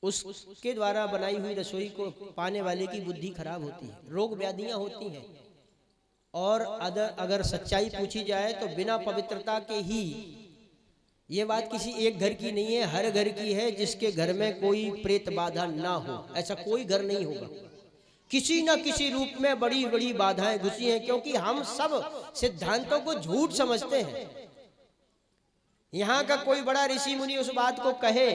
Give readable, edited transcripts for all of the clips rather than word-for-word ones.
उसके द्वारा बनाई हुई रसोई को पाने वाले की बुद्धि खराब होती है, रोग व्याधियां होती हैं। और अगर सच्चाई पूछी जाए तो बिना पवित्रता के ही, ये बात किसी एक घर की नहीं है, हर घर की है जिसके घर में कोई प्रेत बाधा ना हो, ऐसा कोई घर नहीं होगा। किसी न किसी रूप में बड़ी बड़ी बाधाएं घुसी हैं, क्योंकि हम सब सिद्धांतों को झूठ समझते हैं। यहाँ का कोई बड़ा ऋषि मुनि उस बात को कहे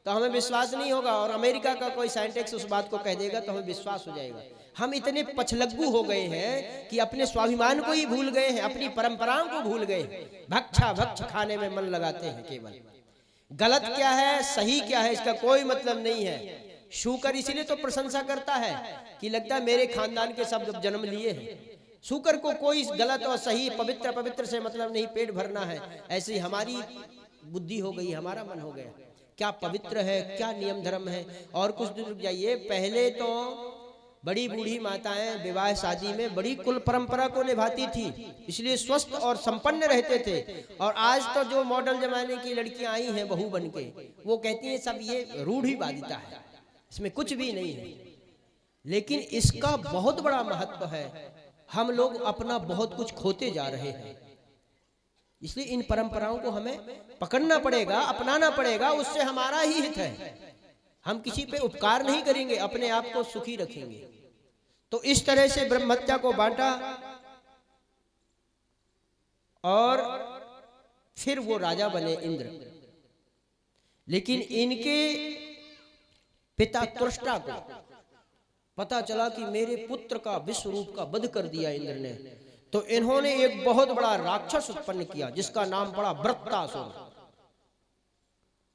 तो हमें विश्वास नहीं होगा, और अमेरिका का कोई साइंटिस्ट उस बात को कह देगा तो हमें विश्वास हो जाएगा। हम इतने पछलग्गू हो गए हैं कि अपने स्वाभिमान को ही भूल गए हैं, अपनी परंपराओं को भूल गए हैं, भक्ष खाने में मन लगाते हैं। केवल गलत क्या है सही क्या है इसका कोई मतलब नहीं है। शूकर इसीलिए तो प्रशंसा करता है कि लगता है मेरे खानदान के सब जन्म लिए हैं। शूकर को कोई गलत और सही पवित्र पवित्र से मतलब नहीं, पेट भरना है। ऐसी हमारी बुद्धि हो गई, हमारा मन हो गया, क्या पवित्र है क्या नियम धर्म है। और कुछ दिन रुक जाइए, पहले तो बड़ी बूढ़ी माताएं विवाह शादी में बड़ी कुल परंपरा को निभाती थी, इसलिए स्वस्थ और संपन्न रहते थे। और आज तो जो मॉडल जमाने की लड़कियां आई हैं बहू बन के, वो कहती हैं सब ये रूढ़िवादिता है, इसमें कुछ भी नहीं है। लेकिन इसका बहुत बड़ा महत्व है। हम लोग अपना बहुत कुछ खोते जा रहे हैं, इसलिए इन परंपराओं को हमें पकड़ना पड़ेगा, अपनाना पड़ेगा, उससे हमारा ही हित है। हम किसी पे उपकार नहीं करेंगे, अपने आप को सुखी रखेंगे। तो इस तरह से ब्रह्महत्या को बांटा और फिर वो राजा बने इंद्र। लेकिन इनके पिता तुष्टा को पता चला कि मेरे पुत्र का विश्व रूप का वध कर दिया इंद्र ने, तो इन्होंने एक बहुत बड़ा राक्षस उत्पन्न किया जिसका नाम पड़ा वृत्तासुर।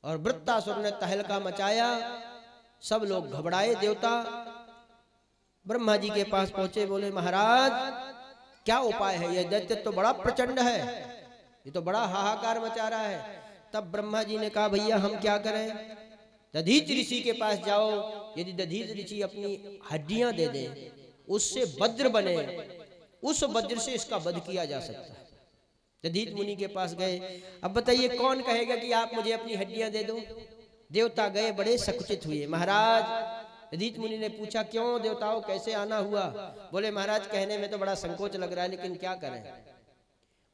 और वृत्तासुर ने तहलका मचाया, सब लोग घबराए। देवता ब्रह्मा जी के पास पहुंचे, बोले महाराज क्या उपाय है, यह दैत्य तो बड़ा प्रचंड है, ये तो बड़ा हाहाकार मचा रहा है। तब ब्रह्मा जी ने कहा भैया हम क्या करें, दधीच ऋषि के पास जाओ, यदि दधीच ऋषि अपनी हड्डियां दे दें, उससे वज्र बने, उस वज्र से इसका वध किया जा सकता है। दधीच मुनि के पास गए। अब बताइए कौन कहेगा कि आप मुझे अपनी हड्डियां दे दो। देवता गए, बड़े सकुचित हुए। महाराज, दधीच मुनि ने पूछा क्यों देवताओं कैसे आना हुआ। बोले महाराज कहने में तो बड़ा संकोच लग रहा है, लेकिन क्या करें।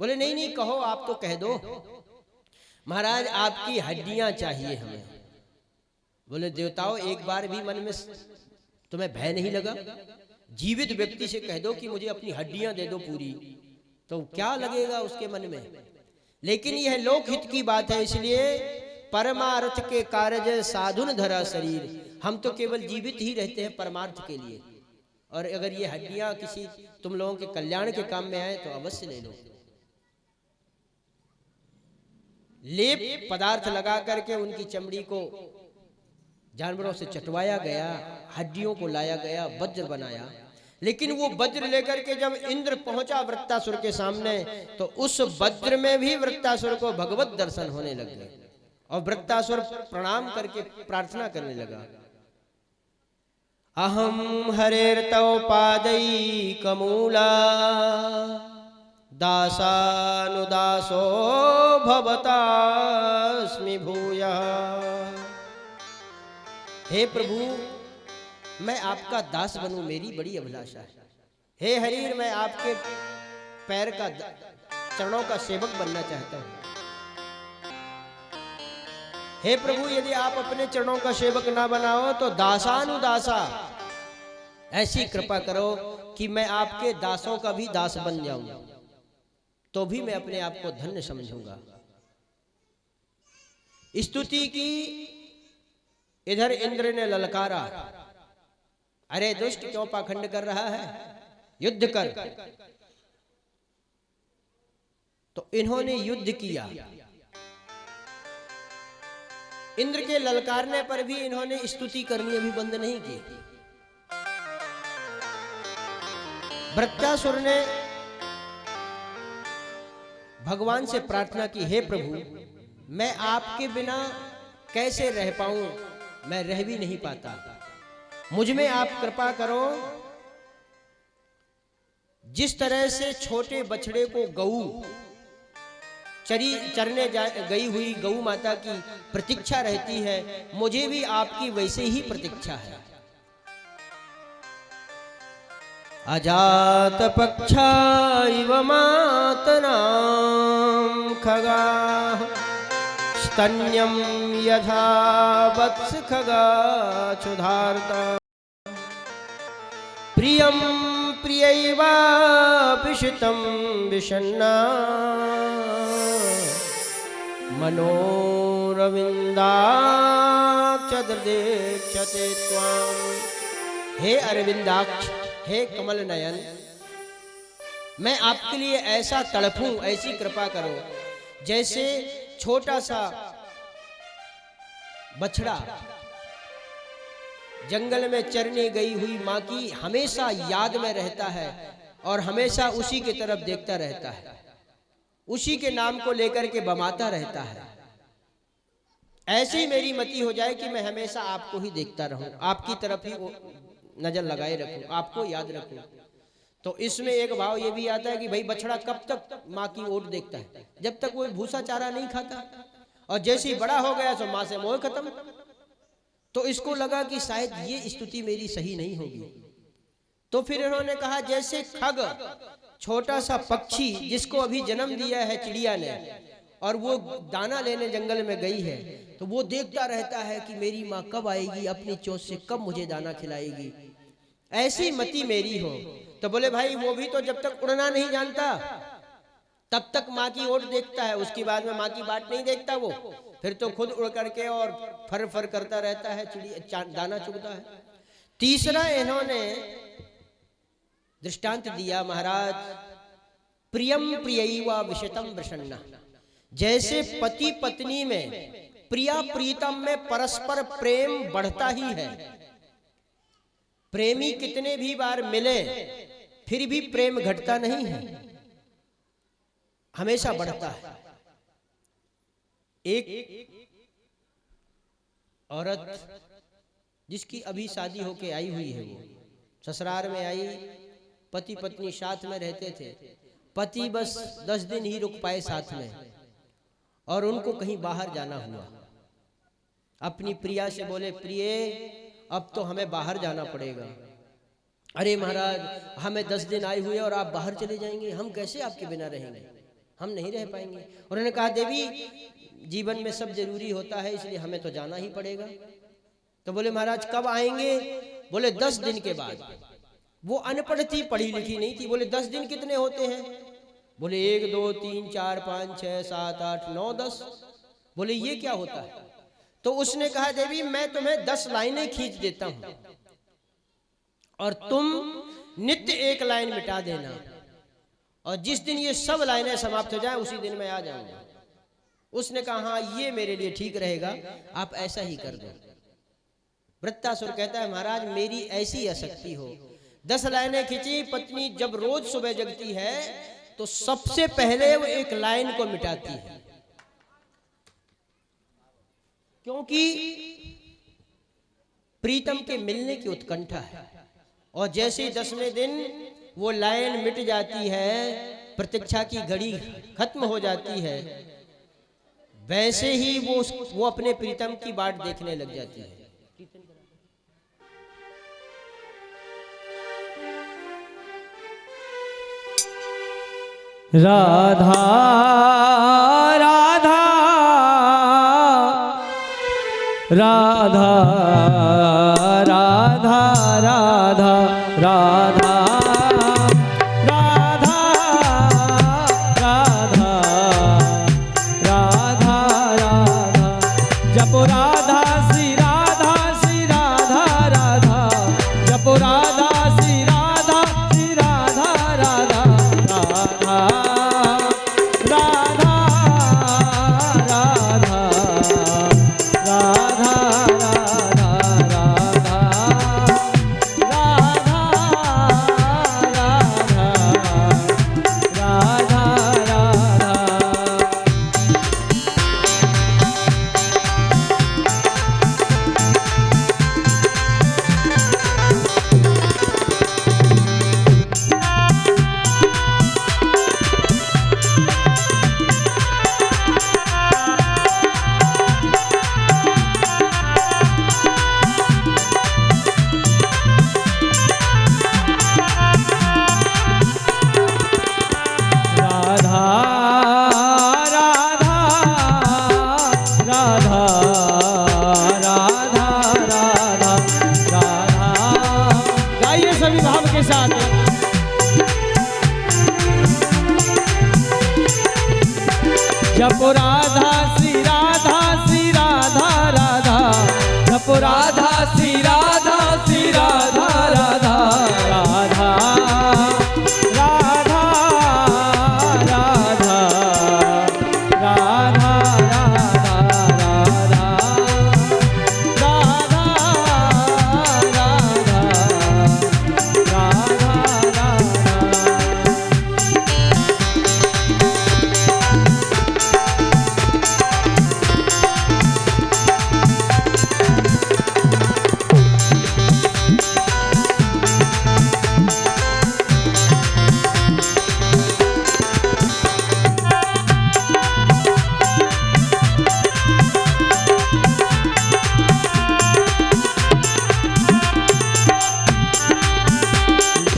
बोले नहीं नहीं कहो, आप तो कह दो। महाराज आपकी हड्डियां चाहिए हमें। बोले देवताओं एक बार भी मन में तुम्हें भय नहीं लगा, जीवित व्यक्ति से कह दो कि मुझे अपनी हड्डियां दे दो पूरी, तो क्या लगेगा उसके मन में। लेकिन यह लोकहित की बात है, इसलिए परमार्थ के कार्य साधुन धरा शरीर, हम तो केवल जीवित ही रहते हैं परमार्थ के लिए। और अगर ये हड्डियां किसी तुम लोगों के कल्याण के काम में आए तो अवश्य ले लो। लेप पदार्थ लगा करके उनकी चमड़ी को जानवरों से चटवाया गया, हड्डियों को लाया गया, वज्र बनाया। लेकिन वो वज्र लेकर के जब इंद्र पहुंचा वृत्तासुर के सामने, तो उस वज्र में भी वृत्तासुर को भगवत दर्शन होने लग गए। और वृत्तासुर प्रणाम करके प्रार्थना करने लगा, अहम हरेर्तव पादै कमूला दासानुदासो भवतास्मि भूयः। हे प्रभु मैं आपका दास बनूं, मेरी बड़ी अभिलाषा है। हे हरीर मैं आपके पैर का चरणों का सेवक बनना चाहता हूं। हे प्रभु यदि आप अपने चरणों का सेवक ना बनाओ तो दासानुदासा, ऐसी कृपा करो कि मैं आपके दासों का भी दास बन जाऊं, तो भी मैं अपने आप को धन्य समझूंगा। स्तुति की। इधर इंद्र ने ललकारा, अरे दुष्ट क्यों पाखंड कर रहा है, युद्ध कर। तो इन्होंने युद्ध किया। इंद्र के ललकारने पर भी इन्होंने स्तुति करनी अभी बंद नहीं की। वृत्तासुर ने भगवान से प्रार्थना की, हे प्रभु मैं आपके बिना कैसे रह पाऊं, मैं रह भी नहीं पाता, मुझ में आप कृपा करो। जिस तरह से छोटे बछड़े को गऊ चरने गई हुई गौ माता की प्रतीक्षा रहती है, मुझे भी आपकी वैसे ही प्रतीक्षा है। अजात पक्षा इव मातनां खगाः स्तन्यं यथा वत्स खगा क्षुधार्ता प्रियं प्रियैवाभिषितं विषण्णा मनोरविन्दाक्षदृक्षते त्वाम्। हे अरविंदाक्ष, हे कमल नयन, मैं आपके लिए ऐसा तड़पूं, ऐसी कृपा करो जैसे छोटा सा बछड़ा जंगल में चरने गई हुई माँ की हमेशा याद में रहता है और हमेशा उसी की तरफ देखता रहता है, उसी के नाम को लेकर के बमाता रहता है। ऐसी मेरी मति हो जाए कि मैं हमेशा आपको ही देखता रहूं, आपकी तरफ ही नजर लगाए रखूं, आपको याद रखूं। तो इसमें एक भाव ये भी आता है कि भाई बछड़ा कब तक माँ की ओट देखता है, जब तक वो भूसा चारा नहीं खाता, और जैसे ही बड़ा हो गया तो माँ से मोह खत्म। तो इसको लगा कि शायद ये स्तुति मेरी सही नहीं होगी, तो फिर इन्होंने कहा जैसे खग, छोटा सा पक्षी जिसको अभी जन्म दिया है चिड़िया ने, और वो दाना लेने जंगल में गई है, तो वो देखता रहता है कि मेरी माँ कब आएगी, अपनी चोंच से कब मुझे दाना खिलाएगी, ऐसी मति मेरी हो। तो बोले भाई वो भी तो जब तक उड़ना नहीं जानता तब तक माँ की ओट देखता है, उसके बाद में माँ की बाट नहीं देखता वो, फिर तो खुद उड़ करके और फर फर करता रहता है, चिड़िया दाना चुगता है। तीसरा इन्होंने दृष्टांत दिया महाराज, प्रियम प्रियैवा विशतम वृषण्णा, जैसे पति पत्नी में प्रिया प्रीतम में परस्पर प्रेम बढ़ता ही है। प्रेमी कितने भी बार मिले फिर भी प्रेम घटता नहीं है, हमेशा बढ़ता है। एक औरत जिसकी अभी शादी होके आई हुई है, वो ससुराल में आई, पति पत्नी साथ में रहते थे, पति बस 10 दिन ही रुक पाए साथ में, और उनको कहीं बाहर जाना हुआ। अपनी प्रिया से बोले, प्रिय अब तो हमें बाहर जाना पड़ेगा। अरे महाराज हमें 10 दिन आए हुए और आप बाहर चले जाएंगे, हम कैसे आपके बिना रहेंगे, हम नहीं रह पाएंगे। उन्होंने कहा देवी जीवन में सब जरूरी होता है, इसलिए हमें तो जाना ही पड़ेगा। तो बोले महाराज कब आएंगे? बोले 10 दिन के बाद। वो अनपढ़ थी, पढ़ी लिखी नहीं थी। बोले 10 दिन कितने होते हैं? बोले 1 2 3 4 5 6 7 8 9 10। बोले ये क्या होता है? तो उसने कहा देवी मैं तुम्हें 10 लाइनें खींच देता हूं और तुम नित्य 1 लाइन मिटा देना, और जिस दिन ये सब लाइनें समाप्त हो जाए उसी दिन मैं आ जाऊंगा। उसने कहा हाँ ये मेरे लिए ठीक रहेगा, आप ऐसा ही कर दो। वृत्तासुर कहता है महाराज मेरी ऐसी आसक्ति हो, 10 लाइनें खींची, पत्नी जब रोज सुबह जगती है तो सबसे पहले वो 1 लाइन को मिटाती है, क्योंकि प्रीतम के मिलने की उत्कंठा है। और जैसे ही 10वें दिन वो लाइन मिट जाती है, प्रतीक्षा की घड़ी खत्म हो जाती है, वैसे ही वो अपने प्रीतम की बाट देखने लग जाती है। राधा राधा राधा राधा राधा राधा राधा राधा राधा राधा जपो राधा श्री राधा श्री राधा राधा जपो राधा श्री राधा श्री राधा राधा राधा राधा राधा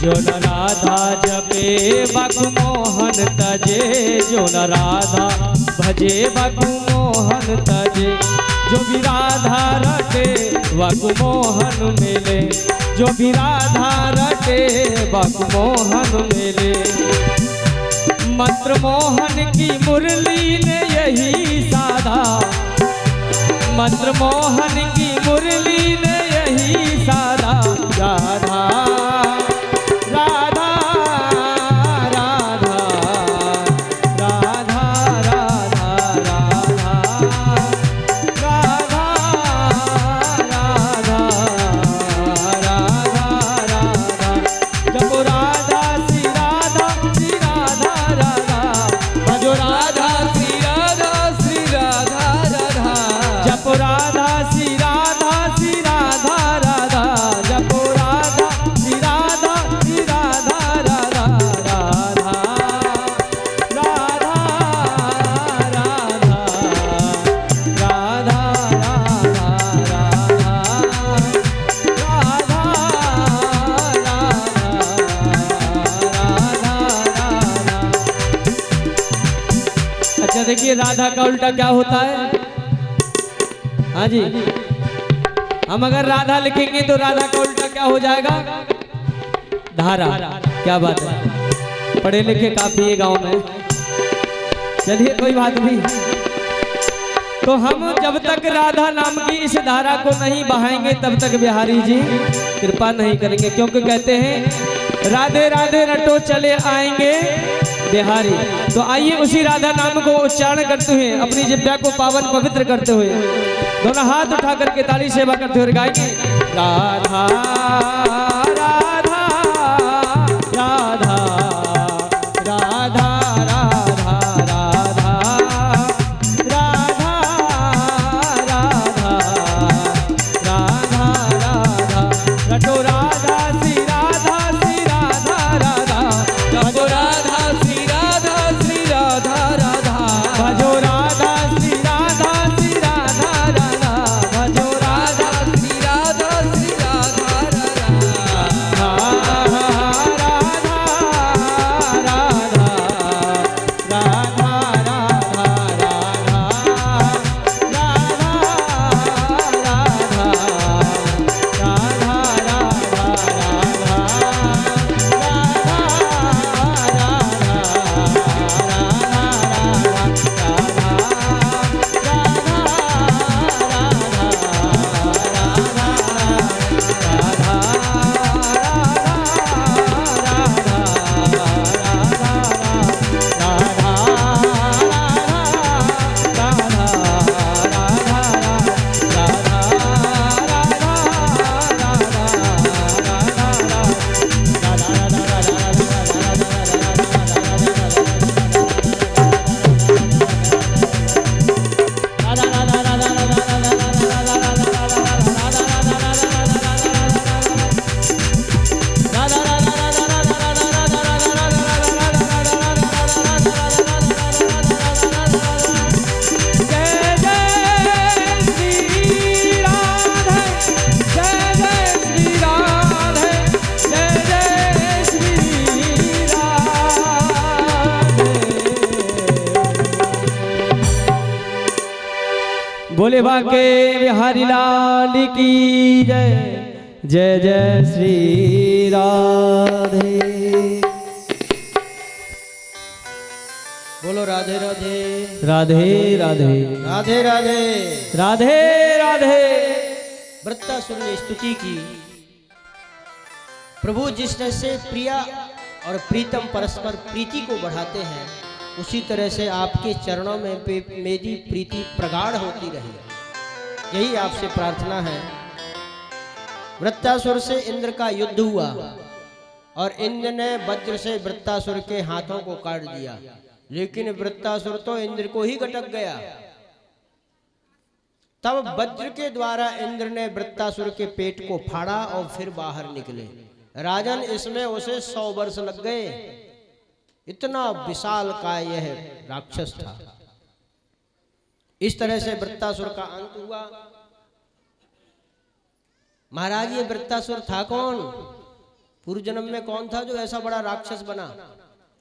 जो न राधा जपे बकु मोहन तजे, जो न राधा भजे बकु मोहन तजे। जो भी राधा रटे बकु मोहन मिले, जो भी राधा रटे बकु मोहन मिले। मंत्र मोहन की मुरली ने यही साधा, मंत्र मोहन की मुरली ने यही साधा। राधा राधा राधा राधा राधा राधा राधा राधा राधा राधा। जपो राधा श्री राधा श्री राधा राधा, भजो राधा श्री राधा श्री राधा राधा। जपो राधा श्री राधा श्री राधा राधा, जपो राधा श्री राधा श्री राधा राधा राधा राधा राधा राधा। अच्छा देखिए राधा का उल्टा क्या होता है। हाँ जी, हम अगर राधा लिखेंगे तो राधा का उल्टा क्या हो जाएगा? धारा। क्या बात है, पढ़े लिखे काफी है गांव में। चलिए कोई बात नहीं। तो हम जब तक राधा नाम की इस धारा को नहीं बहाएंगे तब तक बिहारी जी कृपा नहीं करेंगे, क्योंकि कहते हैं राधे राधे रटो चले आएंगे बिहारी। तो आइए उसी राधा नाम को उच्चारण करते हुए, अपनी जिह्वा को पावन पवित्र करते हुए, दोनों हाथ उठा करके ताली सेवा करते हुए गाएंगे। राधा राधा राधा राधा राधा राधा राधा राधा राधा राधा। रटो राधा श्री राधा श्री राधा राधा, जपो राधा श्री राधा श्री राधा राधा। भजो राधा श्री राधा श्री राधा राधा, भजो राधा श्री राधा श्री राधा राधा। राधा राधा राधा राधा बोले बाके बिहारी लाल की जय। जय जय श्री राधे। बोलो राधे राधे राधे राधे राधे राधे राधे राधे। वृत्तासुर ने स्तुति की। प्रभु जिस तरह से प्रिया और प्रीतम परस्पर प्रीति को बढ़ाते हैं, उसी तरह से आपके चरणों में मेरी प्रीति प्रगाढ़ होती रहे, यही आपसे प्रार्थना है। वृत्तासुर से इंद्र का युद्ध हुआ और इंद्र ने वज्र से वृत्तासुर के हाथों को काट दिया, लेकिन वृत्तासुर तो इंद्र को ही गटक गया। तब वज्र के द्वारा इंद्र ने वृत्तासुर के पेट को फाड़ा और फिर बाहर निकले। राजन, इसमें उसे 100 वर्ष लग गए। इतना विशाल का यह राक्षस था। इस तरह से वृत्तासुर का अंत हुआ। महाराज, ये वृत्तासुर था कौन? पूर्व जन्म में कौन था जो ऐसा बड़ा राक्षस बना,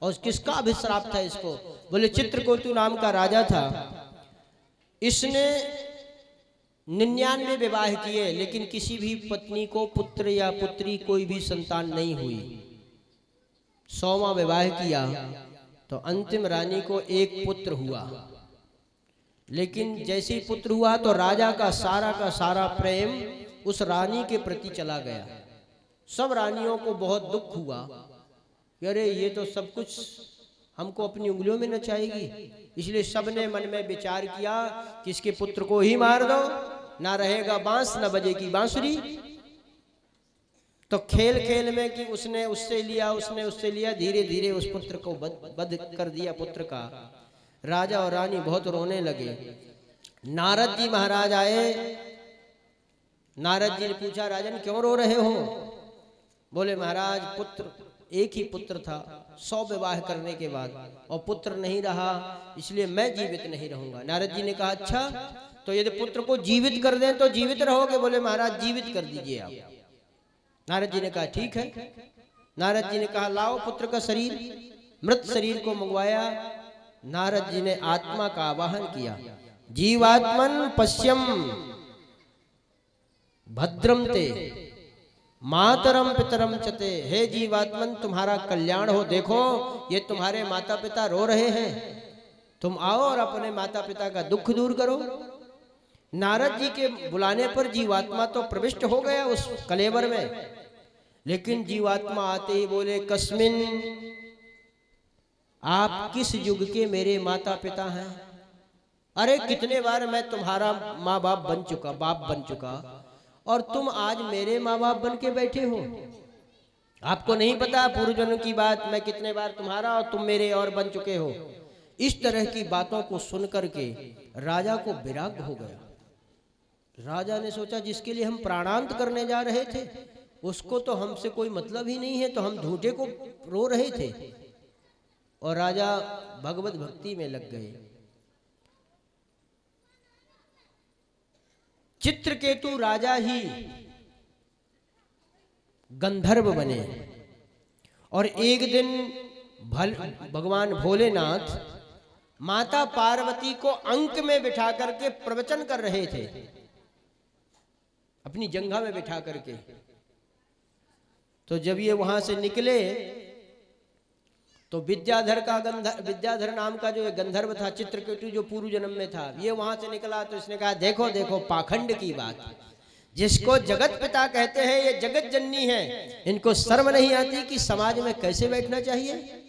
और किसका अभिश्राप था इसको? बोले चित्रकोटु नाम का राजा था, इसने 99 विवाह किए, लेकिन किसी भी पत्नी को पुत्र या पुत्री कोई भी संतान नहीं हुई। 100वां विवाह किया तो अंतिम रानी को एक पुत्र हुआ, लेकिन जैसे ही पुत्र हुआ तो राजा का सारा प्रेम उस रानी के प्रति चला गया। सब रानियों को बहुत दुख हुआ कि अरे ये तो सब कुछ हमको अपनी उंगलियों में नचाएगी, इसलिए सबने मन में विचार किया कि इसके पुत्र को ही मार दो, ना रहेगा बांस न बजेगी बांसुरी। तो खेल खेल में कि उसने उससे लिया, धीरे धीरे उस पुत्र को वध कर दिया पुत्र का। राजा और रानी बहुत रोने लगे। नारद जी महाराज आए। नारद जी ने पूछा, राजन क्यों रो रहे हो? बोले महाराज पुत्र, एक ही पुत्र था, 100 विवाह करने के बाद, और पुत्र नहीं रहा, इसलिए मैं जीवित नहीं रहूंगा। नारद जी ने कहा अच्छा, तो यदि पुत्र को जीवित कर दें तो जीवित रहोगे? बोले महाराज जीवित कर दीजिए आप। नारद जी ने कहा ठीक है। नारद जी ने कहा लाओ पुत्र का शरीर। मृत शरीर को मंगवाया। नारद जी ने आत्मा का आवाहन किया, जीवात्मन पश्यम भद्रम ते मातरम पितरम चते। हे जीवात्मन, तुम्हारा कल्याण हो, देखो ये तुम्हारे माता पिता रो रहे हैं, तुम आओ और अपने माता पिता का दुख दूर करो। नारद जी के बुलाने पर जीवात्मा तो प्रविष्ट हो गया उस कलेवर में, लेकिन जीवात्मा आते ही बोले, कस्मिन, आप किस युग के मेरे माता पिता हैं? अरे कितने बार मैं तुम्हारा माँ बाप बन चुका, और तुम आज मेरे माँ बाप बन के बैठे हो। आपको नहीं पता पूर्व जन्म की बात, मैं कितने बार तुम्हारा और तुम मेरे और बन चुके हो। इस तरह की बातों को सुन करके राजा को विराग हो गया। राजा ने सोचा जिसके लिए हम प्राणांत करने जा रहे थे उसको तो हमसे कोई मतलब ही नहीं है, तो हम झूठे को रो रहे थे। और राजा भगवत भक्ति में लग गए। चित्रकेतु राजा ही गंधर्व बने, और एक दिन भगवान भोलेनाथ माता पार्वती को अंक में बिठा करके प्रवचन कर रहे थे, अपनी जंघा में बिठा करके। तो जब ये वहां से निकले तो विद्याधर नाम का जो गंधर्व था, चित्रकेतु जो पूर्व जन्म में था, ये वहां से निकला तो इसने कहा देखो देखो पाखंड की बात, जिसको जगत पिता कहते हैं ये जगत जननी है, इनको शर्म नहीं आती कि समाज में कैसे बैठना चाहिए।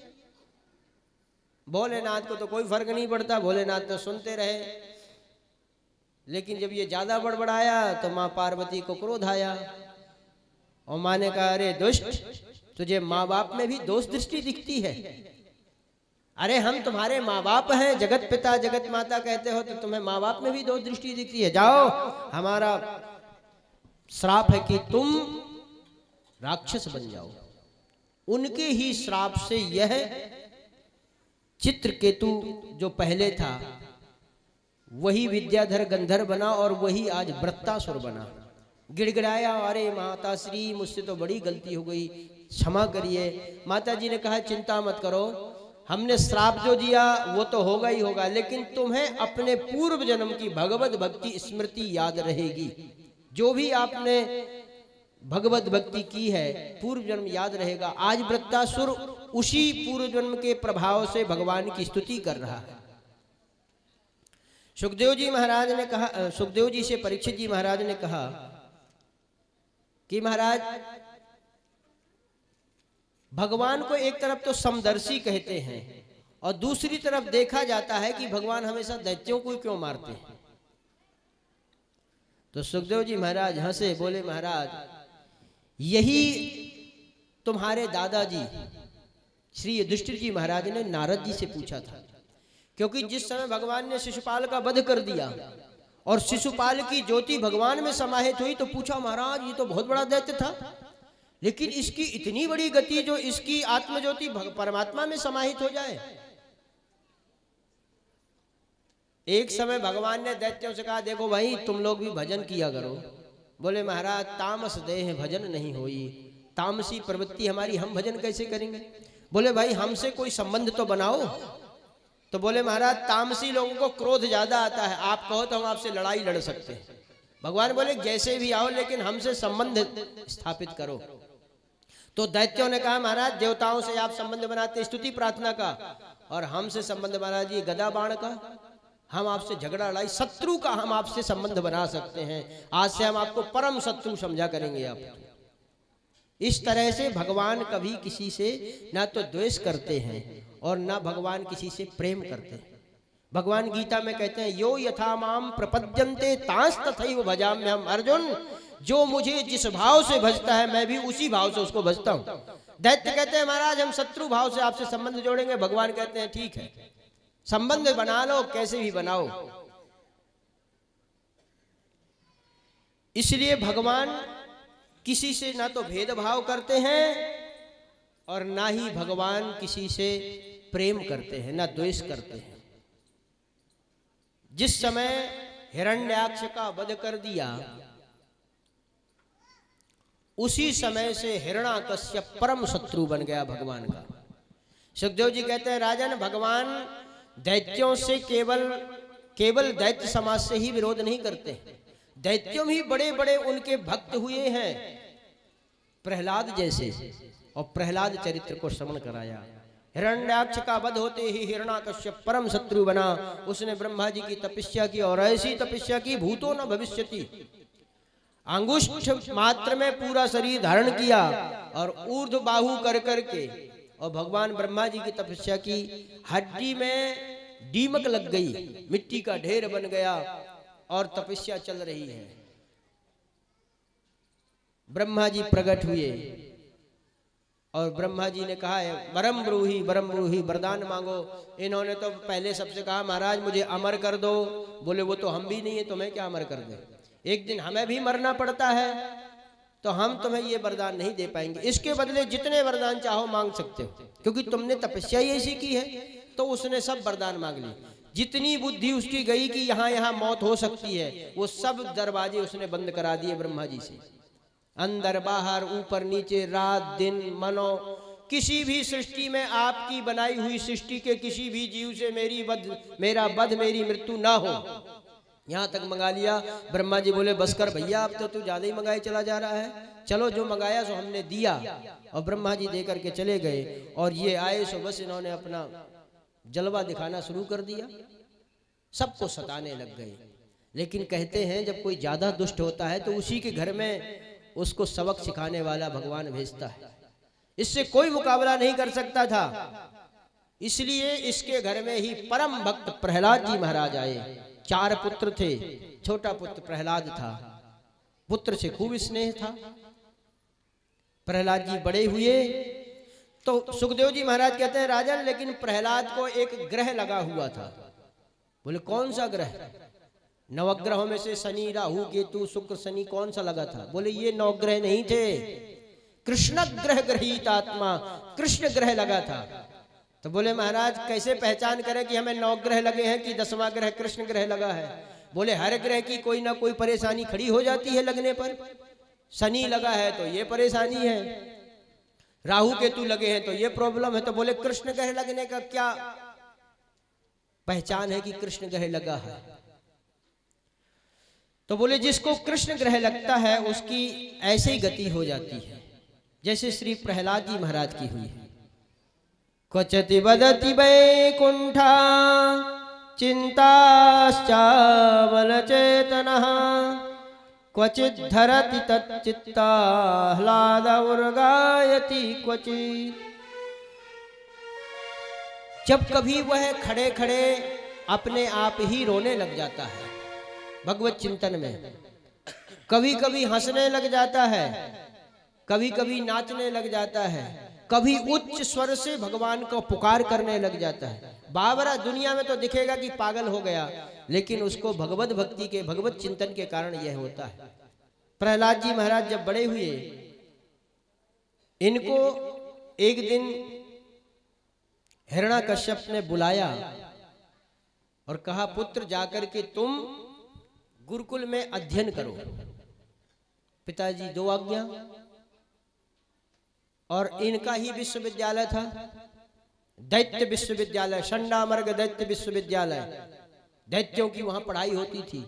भोलेनाथ को तो कोई फर्क नहीं पड़ता, भोलेनाथ तो सुनते रहे। लेकिन जब ये ज्यादा बड़बड़ाया तो माँ पार्वती को क्रोध आया, और माँ ने कहा अरे दुष्ट, तुझे माँ बाप में भी दोष दृष्टि दिखती है? अरे हम तुम्हारे माँ बाप हैं, जगत पिता जगत माता कहते हो, तो तुम्हें माँ बाप में भी दोष दृष्टि दिखती है। जाओ, हमारा श्राप है कि तुम राक्षस बन जाओ। उनके ही श्राप से यह चित्रकेतु जो पहले था वही विद्याधर गंधर्व बना, और वही आज वृत्तासुर बना। गिड़गिड़ाया, अरे माता श्री मुझसे तो बड़ी गलती हो गई, क्षमा करिए। माता जी ने कहा चिंता मत करो, हमने श्राप जो दिया वो तो होगा ही होगा, लेकिन तुम्हें अपने पूर्व जन्म की भगवत भक्ति स्मृति याद रहेगी। जो भी आपने भगवत भक्ति की है पूर्व जन्म याद रहेगा। आज वृत्तासुर उसी पूर्व जन्म के प्रभाव से भगवान की स्तुति कर रहा है। सुखदेव जी महाराज ने कहा, सुखदेव जी से परीक्षित जी महाराज ने कहा कि महाराज भगवान को एक तरफ तो समदर्शी कहते हैं, और दूसरी तरफ देखा जाता है कि भगवान हमेशा दैत्यों को क्यों मारते हैं। तो सुखदेव जी महाराज हंसे, बोले महाराज यही तुम्हारे दादाजी श्री युधिष्ठिर जी महाराज ने नारद जी से पूछा था, क्योंकि जिस समय भगवान ने शिशुपाल का वध कर दिया और शिशुपाल की ज्योति भगवान में समाहित हुई, तो पूछा महाराज ये तो बहुत बड़ा दैत्य था, लेकिन इसकी इतनी बड़ी गति जो इसकी आत्मज्योति परमात्मा में समाहित हो जाए। एक समय भगवान ने दैत्यों से कहा देखो भाई तुम लोग भी भजन किया करो। बोले महाराज तामस देह भजन नहीं होई, तामसी प्रवृत्ति हमारी, हम भजन कैसे करेंगे? बोले भाई हमसे कोई संबंध तो बनाओ। तो बोले महाराज तामसी लोगों को क्रोध ज्यादा आता है, आप कहो तो हम आपसे लड़ाई लड़ सकते हैं। भगवान बोले जैसे भी आओ लेकिन हमसे संबंध स्थापित करो। तो दैत्यों ने कहा महाराज देवताओं से आप संबंध बनाते स्तुति प्रार्थना का, और हमसे संबंध महाराज ये गदा बाण का, हम आपसे झगड़ा लड़ाई शत्रु का हम आपसे संबंध बना सकते हैं। आज से हम आपको परम शत्रु समझा करेंगे आप। इस तरह से भगवान कभी किसी से ना तो द्वेष करते हैं और ना भगवान किसी से प्रेम करते हैं। भगवान गीता में कहते हैं यो यथा माम प्रपद्यन्ते तांस तथैव भजाम्यहम्। अर्जुन जो मुझे जिस भाव से भजता है मैं भी उसी भाव से उसको भजता हूं। दैत्य कहते हैं महाराज हम शत्रु भाव से आपसे संबंध जोड़ेंगे। भगवान कहते हैं ठीक है, संबंध बना लो, कैसे भी बनाओ। इसलिए भगवान किसी से ना तो भेदभाव करते हैं और ना ही भगवान किसी से प्रेम करते हैं, ना द्वेष करते हैं। जिस समय हिरण्याक्ष का वध कर दिया उसी समय से हिरण्याकश्यप परम शत्रु बन गया भगवान का। सुखदेव जी कहते हैं राजन भगवान दैत्यों से केवल दैत्य समाज से ही विरोध नहीं करते, दैत्यों भी बड़े बड़े उनके भक्त हुए हैं, प्रहलाद जैसे, और प्रहलाद चरित्र को श्रवण कराया। हिरण्याक्ष का वध होते ही हिरण्याकश्यप परम शत्रु बना। उसने ब्रह्मा जी की तपस्या की और ऐसी तपस्या की भूतो न भविष्यति, अंगुष्ठ मात्र में पूरा शरीर धारण किया और ऊर्ध्व बाहु कर करके, और भगवान ब्रह्मा जी की तपस्या की, हड्डी में दीमक लग गई, मिट्टी का ढेर बन गया और तपस्या चल रही है। ब्रह्मा जी प्रकट हुए और ब्रह्मा जी ने कहा है वरम ब्रूही वरदान मांगो। इन्होंने तो पहले सबसे कहा महाराज मुझे अमर कर दो। बोले वो तो हम भी नहीं है, तुम्हें क्या अमर कर दे, एक दिन हमें भी मरना पड़ता है, तो हम तुम्हें ये वरदान नहीं दे पाएंगे। इसके बदले जितने वरदान चाहो मांग सकते हो, क्योंकि तुमने तपस्या ही ऐसी की है। तो उसने सब वरदान मांग ली। जितनी बुद्धि उसकी गई कि यहाँ यहाँ मौत हो सकती है, वो सब दरवाजे उसने बंद करा दिए ब्रह्मा जी से। अंदर बाहर ऊपर नीचे रात दिन मनो किसी भी सृष्टि में आपकी बनाई हुई सृष्टि के किसी भी जीव से मेरा वध मेरी मृत्यु ना हो, यहाँ तक मंगा लिया। ब्रह्मा जी बोले बस कर भैया, अब तो तू ज्यादा ही मंगाए चला जा रहा है, चलो जो मंगाया सो हमने दिया। और ब्रह्मा जी दे करके चले गए और ये आए सो बस इन्होंने अपना जलवा दिखाना शुरू कर दिया, सबको सताने लग गए। लेकिन कहते हैं जब कोई ज्यादा दुष्ट होता है तो उसी के घर में उसको सबक सिखाने वाला भगवान भेजता है। इससे कोई मुकाबला नहीं कर सकता था, इसलिए इसके घर में ही परम भक्त प्रहलाद जी महाराज आए। 4 पुत्र थे, छोटा पुत्र प्रहलाद था, पुत्र से खूब स्नेह था। प्रहलाद जी बड़े हुए तो सुखदेव जी महाराज कहते हैं राजन लेकिन प्रहलाद को एक ग्रह लगा हुआ था। बोले कौन सा ग्रह? नवग्रहों में से शनि राहु केतु शुक्र शनि कौन सा लगा था? बोले ये 9 ग्रह नहीं थे, कृष्ण ग्रह ग्रहीत आत्मा, कृष्ण ग्रह लगा था। तो बोले महाराज कैसे पहचान करें कि हमें 9 ग्रह लगे हैं कि 10वां ग्रह कृष्ण ग्रह लगा है? बोले हर ग्रह की कोई ना कोई परेशानी खड़ी हो जाती है लगने पर। शनि लगा है तो ये परेशानी है, राहु केतु लगे हैं तो ये प्रॉब्लम है। तो बोले कृष्ण ग्रह लगने का क्या पहचान है कि कृष्ण ग्रह लगा है? तो बोले जिसको कृष्ण ग्रह लगता है उसकी ऐसे ही गति हो जाती है जैसे श्री प्रहलाद जी महाराज की हुई है। क्वचिति वदति वैकुंठा चिंताश्चावल चेतनः क्वचित् धरति तच्चित्ताह्लादौर्गायति क्वचित्। जब कभी वह खड़े खड़े अपने आप ही रोने लग जाता है भगवत चिंतन में, कभी कभी हंसने लग जाता है, कभी कभी नाचने लग जाता है, कभी उच्च स्वर से भगवान को पुकार करने लग जाता है। बाबरा दुनिया में तो दिखेगा कि पागल हो गया, लेकिन उसको भगवत भक्ति के भगवत चिंतन के कारण यह होता है। प्रहलाद जी महाराज जब बड़े हुए, इनको एक दिन हिरण्याकश्यप ने बुलाया और कहा पुत्र जाकर के तुम गुरुकुल में अध्ययन करो। पिताजी 2 आज्ञा। और इनका ही विश्वविद्यालय था, दैत्य विश्वविद्यालय, षंडामर्ग दैत्य विश्वविद्यालय, दैत्यों की वहां पढ़ाई होती थी।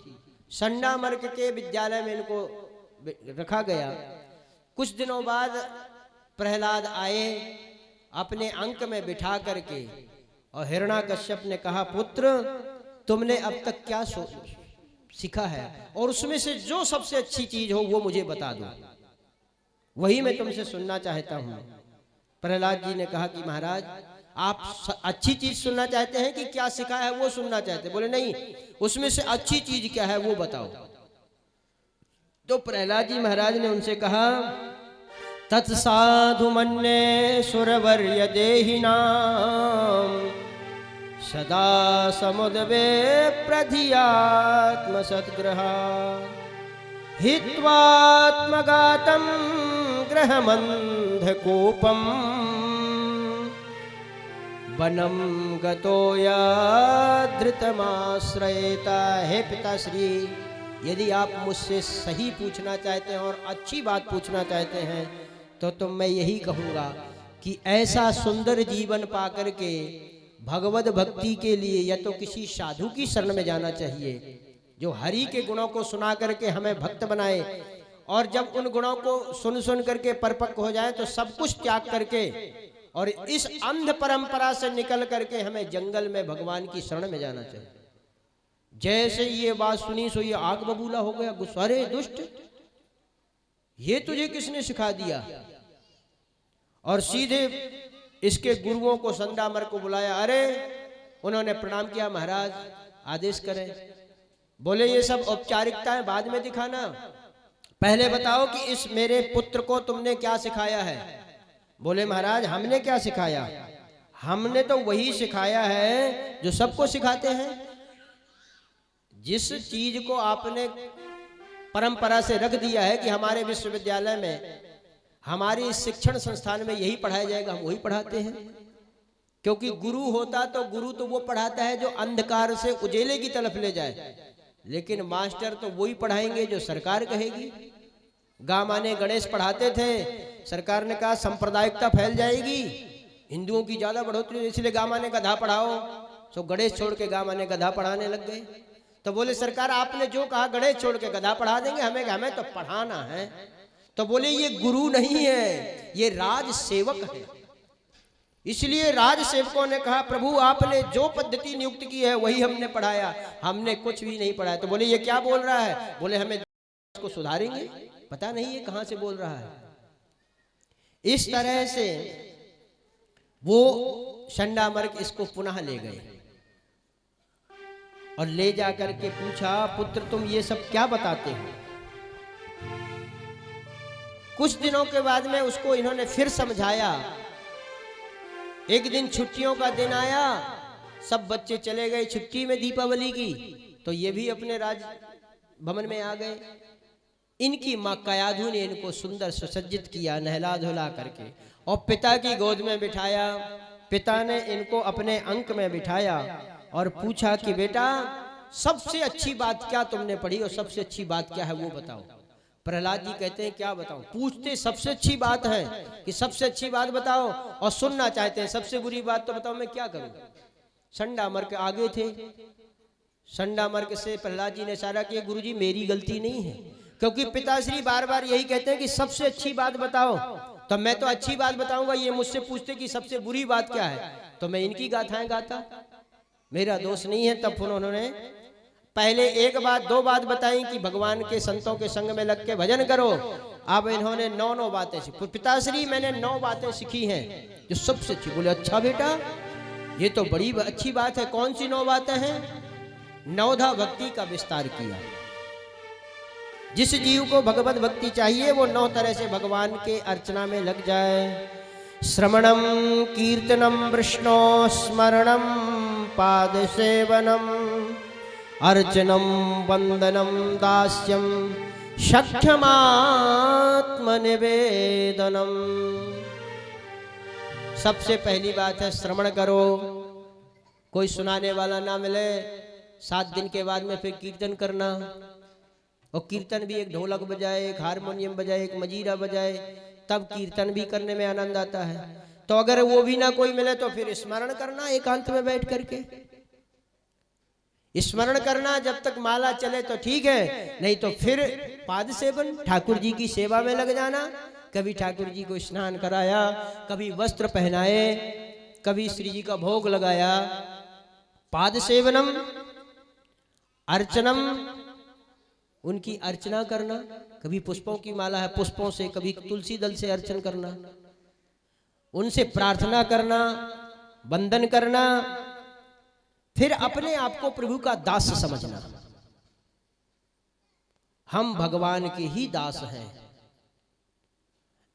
षंडामर्ग के विद्यालय में इनको रखा गया। कुछ दिनों बाद प्रहलाद आए अपने अंक में बिठा करके, और हिरण्याकश्यप ने कहा, पुत्र तुमने अब तक क्या सीखा है, और उसमें से जो सबसे अच्छी चीज हो वो मुझे बता दो, वही मैं तुमसे सुनना चाहता हूं। प्रहलाद जी ने कहा कि महाराज आप अच्छी चीज सुनना चाहते हैं कि क्या सीखा है वो सुनना चाहते हैं? बोले नहीं, उसमें से अच्छी चीज क्या है वो बताओ। तो प्रहलाद जी महाराज ने उनसे कहा, तत्साधु मन्ये सुरवर्य देहिनाम सदा समुद्वे प्रधियात्म सद्ग्रहा हित्वात्मगातं ग्रहमन्धकूपम् वनम गतो धृतमाश्रयेता। हे पिताश्री, यदि आप मुझसे सही पूछना चाहते हैं और अच्छी बात पूछना चाहते हैं तो मैं यही कहूँगा कि ऐसा सुंदर जीवन पाकर के भगवत भक्ति के लिए या तो किसी साधु की शरण में जाना चाहिए जो हरि के गुणों को सुना करके हमें भक्त बनाए, और जब उन गुणों को सुन सुन करके परिपक्व हो जाए तो सब कुछ त्याग करके और इस अंध परंपरा से निकल करके हमें जंगल में भगवान की शरण में जाना चाहिए। जैसे ये बात सुनी सो ये आग बबूला हो गया, गुस्सारे दुष्ट, ये तुझे किसने सिखा दिया? और सीधे इसके गुरुओं को संडामर को बुलाया। अरे उन्होंने प्रणाम किया, महाराज आदेश करें। बोले ये सब औपचारिकताएं बाद में दिखाना, पहले बताओ कि इस मेरे पुत्र को तुमने क्या सिखाया है। बोले महाराज हमने क्या सिखाया, हमने तो वही सिखाया है जो सबको सिखाते हैं। जिस चीज को आपने परंपरा से रख दिया है कि हमारे विश्वविद्यालय में, हमारी शिक्षण संस्थान में यही पढ़ाया जाएगा, हम वही पढ़ाते हैं। क्योंकि गुरु होता तो गुरु तो वो पढ़ाता है जो अंधकार से उजेले की तरफ ले जाए, लेकिन मास्टर तो वही पढ़ाएंगे जो सरकार कहेगी। गामाने गणेश पढ़ाते थे, सरकार ने कहा सांप्रदायिकता फैल जाएगी, हिंदुओं की ज्यादा बढ़ोतरी, इसलिए गामाने गधा पढ़ाओ। तो गणेश छोड़ के गामाने गधा पढ़ाने लग गए। तो बोले सरकार आपने जो कहा गणेश छोड़ के गधा पढ़ा देंगे, हमें तो पढ़ाना है। तो बोले ये गुरु नहीं है, ये राज सेवक है। इसलिए राज सेवकों ने कहा प्रभु आपने जो पद्धति नियुक्त की है वही हमने पढ़ाया, हमने कुछ भी नहीं पढ़ाया। तो बोले ये क्या बोल रहा है? बोले हमें इसको सुधारेंगे, पता नहीं ये कहां से बोल रहा है। इस तरह से वो षंडामर्ग इसको पुनः ले गए और ले जाकर के पूछा, पुत्र तुम ये सब क्या बताते हो? कुछ दिनों के बाद में उसको इन्होंने फिर समझाया। एक दिन छुट्टियों का दिन आया, सब बच्चे चले गए छुट्टी में दीपावली की, तो ये भी अपने राज भवन में आ गए। इनकी माँ कयाधु ने इनको सुंदर सुसज्जित किया, नहला धुला करके, और पिता की गोद में बिठाया। पिता ने इनको अपने अंक में बिठाया और पूछा कि बेटा सबसे अच्छी बात क्या तुमने पढ़ी और सबसे अच्छी बात क्या है वो बताओ। प्रहलाद जी कहते हैं क्या बताऊं? पूछते सबसे अच्छी बात है कि सबसे अच्छी बात बताओ, और सुनना चाहते हैं सबसे बुरी बात तो बताओ मैं क्या करूं। षंडामर्ग आगे थे, षंडामर्ग से प्रहलाद जी ने इशारा किया गुरुजी मेरी गलती नहीं है, क्योंकि पिताश्री बार बार यही कहते हैं कि सबसे अच्छी बात बताओ, तो मैं तो अच्छी बात बताऊंगा। ये मुझसे पूछते कि सबसे बुरी बात क्या है, तो मैं इनकी गाथाएं गाता, मेरा दोष नहीं है। तब उन्होंने पहले एक बात दो बात बताई कि भगवान के संतों के संग में लग के भजन करो। अब इन्होंने 9 बातें सीखी। पिताश्री मैंने 9 बातें सीखी हैं जो सबसे अच्छी। बोले अच्छा बेटा ये तो बड़ी अच्छी बात है, कौन सी 9 बातें हैं? 9धा भक्ति का विस्तार किया। जिस जीव को भगवत भक्ति चाहिए वो 9 तरह से भगवान के अर्चना में लग जाए। श्रवणम कीर्तनम विष्णु स्मरणम पाद सेवनम अर्चनम वंदनम दास्यम सख्यमात्मनिवेदनम। सबसे पहली बात है श्रवण करो, कोई सुनाने वाला ना मिले। 7 दिन के बाद में फिर कीर्तन करना, और कीर्तन भी एक ढोलक बजाए, एक हारमोनियम बजाए, एक मजीरा बजाए, तब कीर्तन भी करने में आनंद आता है। तो अगर वो भी ना कोई मिले तो फिर स्मरण करना एकांत में बैठ करके, स्मरण करना। जब तक माला चले तो ठीक है, नहीं तो फिर पाद सेवन, ठाकुर जी की सेवा में लग जाना। कभी ठाकुर जी को स्नान कराया, कभी वस्त्र पहनाए, कभी श्री जी का भोग लगाया। पाद सेवनम, अर्चनम, उनकी अर्चना करना। कभी पुष्पों की माला है, पुष्पों से, कभी तुलसी दल से अर्चन करना, उनसे प्रार्थना करना, वंदन करना। फिर अपने आप को प्रभु का दास समझना। हम भगवान के ही दास हैं।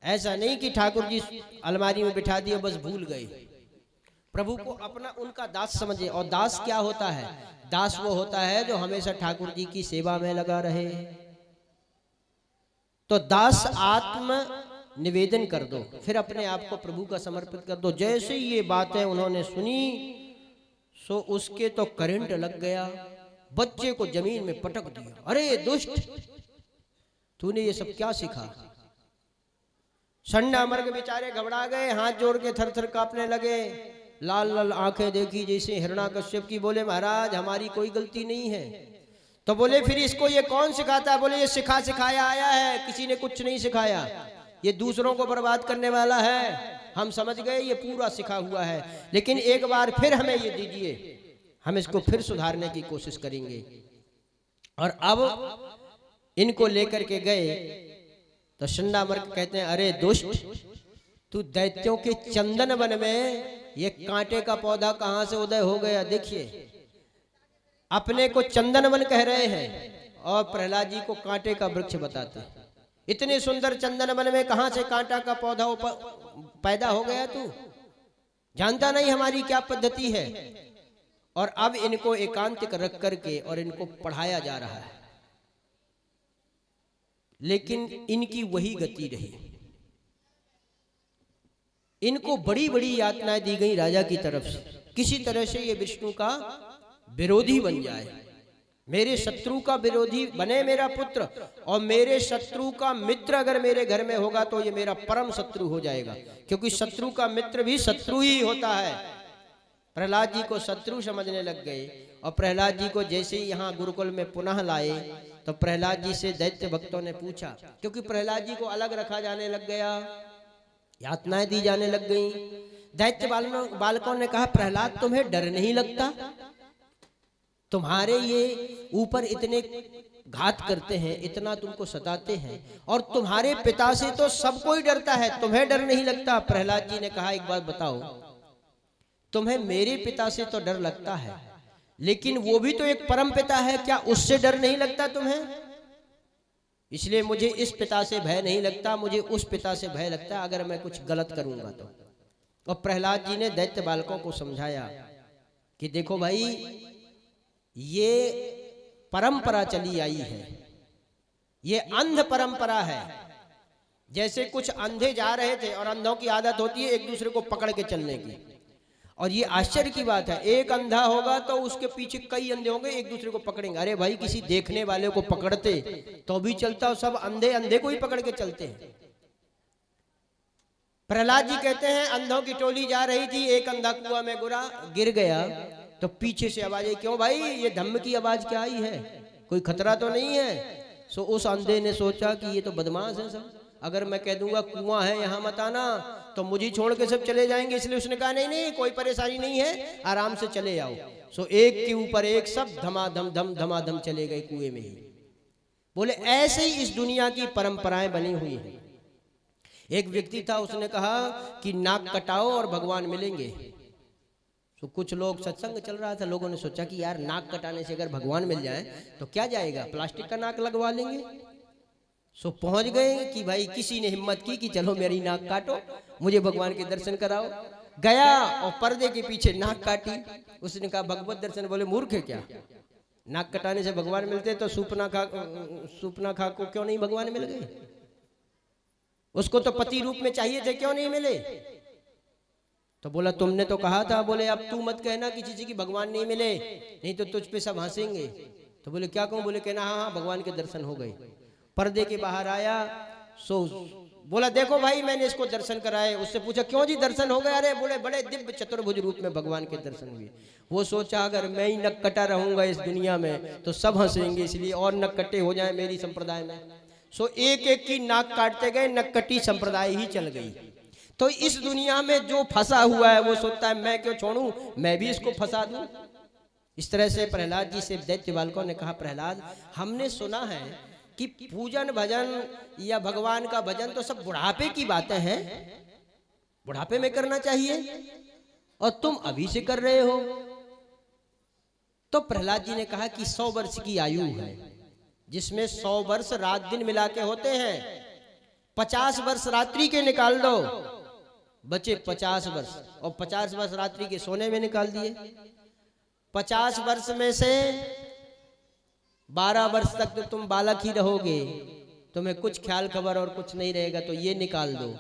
ऐसा नहीं कि ठाकुर जी अलमारी में बिठा दिए बस भूल गए। प्रभु को अपना उनका दास समझे। और दास क्या होता है? दास वो होता है जो हमेशा ठाकुर जी की सेवा में लगा रहे। तो दास आत्म निवेदन कर दो, फिर अपने आप को प्रभु का समर्पित कर दो। जैसे ही ये बातें उन्होंने सुनी सो उसके तो करंट लग गया, बच्चे को जमीन में पटक दिया। अरे दुष्ट, तूने ये सब क्या सीखा? संडा मर्ग बेचारे घबरा गए, हाथ जोड़ के थर थर कांपने लगे, लाल लाल आंखें देखी जैसे हिरण्याकश्यप की। बोले महाराज हमारी कोई गलती नहीं है। तो बोले फिर इसको ये कौन सिखाता है? बोले ये सिखा सिखाया आया है, किसी ने कुछ नहीं सिखाया, ये दूसरों को बर्बाद करने वाला है। हम समझ गए ये पूरा सिखा हुआ है, लेकिन एक बार फिर हमें ये दीजिए, हम इसको फिर सुधारने की कोशिश करेंगे। और अब इनको लेकर के गए तो शंडामर्क कहते हैं अरे दुष्ट, तू दैत्यों के चंदन वन में ये कांटे का पौधा कहां से उदय हो गया? देखिए अपने को चंदन वन कह रहे हैं और प्रहलाद जी को कांटे का वृक्ष बताते हैं। इतने सुंदर चंदन वन में कहां से कांटा का पौधा पैदा हो गया? तू जानता नहीं हमारी क्या पद्धति है। और अब इनको एकांतिक रख करके और इनको पढ़ाया जा रहा है, लेकिन इनकी वही गति रही। इनको बड़ी बड़ी यातनाएं दी गई राजा की तरफ से, किसी तरह से ये विष्णु का विरोधी बन जाए, मेरे शत्रु का विरोधी बने मेरा पुत्र, और मेरे शत्रु का मित्र अगर मेरे घर में होगा तो ये मेरा परम शत्रु हो जाएगा, क्योंकि शत्रु का मित्र भी शत्रु ही होता है। प्रहलाद जी को शत्रु समझने लग गए। और प्रहलाद जी को जैसे ही यहाँ गुरुकुल में पुनः लाए तो प्रहलाद जी से दैत्य भक्तों ने पूछा, क्योंकि प्रहलाद जी को अलग रखा जाने लग गया, यातनाएं दी जाने लग गई। दैत्य बालकों ने कहा प्रहलाद तुम्हें डर नहीं लगता? तुम्हारे ये ऊपर इतने घात करते हैं, इतना तुमको सताते हैं, और तुम्हारे पिता से तो सब कोई डरता है, तुम्हें डर नहीं लगता? प्रहलाद जी ने कहा एक बात बताओ, तुम्हें मेरे पिता से तो डर लगता है, लेकिन वो भी तो एक परम पिता है, क्या उससे डर नहीं लगता तुम्हें? इसलिए मुझे इस पिता से भय नहीं लगता, मुझे उस पिता से भय लगता है अगर मैं कुछ गलत करूंगा तो। और प्रहलाद जी ने दैत्य बालकों को समझाया कि देखो भाई, ये परंपरा चली आई है, ये अंध परंपरा है। जैसे कुछ अंधे जा रहे थे, और अंधों की आदत होती है एक दूसरे को पकड़ के चलने की, और ये आश्चर्य की बात है, एक अंधा होगा तो उसके पीछे कई अंधे होंगे, एक दूसरे को पकड़ेंगे। अरे भाई, किसी देखने वाले को पकड़ते तो भी चलता, और सब अंधे अंधे को ही पकड़ के चलते हैं। प्रहलाद जी कहते हैं अंधों की टोली जा रही थी, एक अंधा कुआं में गिर गया, तो पीछे से आवाज आई, क्यों भाई ये धम्म की आवाज क्या आई है, कोई खतरा तो नहीं है? सो उस अंधे ने सोचा कि ये तो बदमाश है सब, अगर मैं कह दूंगा कुआं है यहाँ मत आना तो मुझे छोड़ के सब चले जाएंगे, इसलिए उसने कहा नहीं नहीं कोई परेशानी नहीं है, आराम से चले आओ। सो एक के ऊपर एक सब धमाधम चले गए कुएं में ही। बोले ऐसे ही इस दुनिया की परंपराएं बनी हुई हैं। एक व्यक्ति था, उसने कहा कि नाक कटाओ और भगवान मिलेंगे। तो कुछ लोग, सत्संग चल रहा था, लोगों ने सोचा कि यार नाक कटाने से अगर भगवान मिल जाए तो क्या जाएगा, प्लास्टिक का नाक लगवा लेंगे। सो पहुंच गए कि भाई किसी ने हिम्मत की कि चलो मेरी नाक काटो, मुझे भगवान के दर्शन कराओ। गया और पर्दे के पीछे नाक काटी। उसने कहा भगवत दर्शन। बोले मूर्ख है क्या, नाक कटाने से भगवान मिलते तो सूपना खा को क्यों नहीं भगवान मिल गए? उसको तो पति रूप में चाहिए थे, क्यों नहीं मिले? तो बोला तुमने तो कहा था। बोले अब तू मत कहना किसी से कि भगवान नहीं मिले, नहीं तो तुझ पे सब हंसेंगे। तो बोले क्या कहूं? बोले कहना हाँ हाँ भगवान के दर्शन हो गए। पर्दे के बाहर आया, सो बोला देखो भाई मैंने इसको दर्शन कराए। उससे पूछा क्यों जी दर्शन हो गए? अरे बोले बड़े दिव्य चतुर्भुज रूप में भगवान के दर्शन हुए। वो सोचा अगर मैं ही नक्कटा रहूंगा इस दुनिया में तो सब हंसेंगे, इसलिए और नक्कटे हो जाए मेरी संप्रदाय में। सो एक एक की नाक काटते गए, नक्कटी संप्रदाय ही चल गई। तो इस दुनिया में जो फंसा हुआ है वो सोचता है मैं क्यों छोड़ूं, मैं भी इसको फंसा दूं। इस तरह से प्रहलाद जी से दैत्य बालकों ने कहा प्रहलाद हमने सुना है कि पूजन भजन या भगवान का भजन तो सब बुढ़ापे की बातें हैं, बुढ़ापे में करना चाहिए, और तुम अभी से कर रहे हो। तो प्रहलाद जी ने कहा कि 100 वर्ष की आयु है, जिसमें 100 वर्ष रात दिन मिला के होते हैं। 50 वर्ष रात्रि के निकाल दो, बचे 50 वर्ष, और 50 वर्ष रात्रि के सोने में निकाल दिए। 50 वर्ष में से 12 वर्ष तक तो तुम बालक ही रहोगे, तुम्हें कुछ ख्याल खबर और कुछ नहीं रहेगा, तो ये निकाल दो।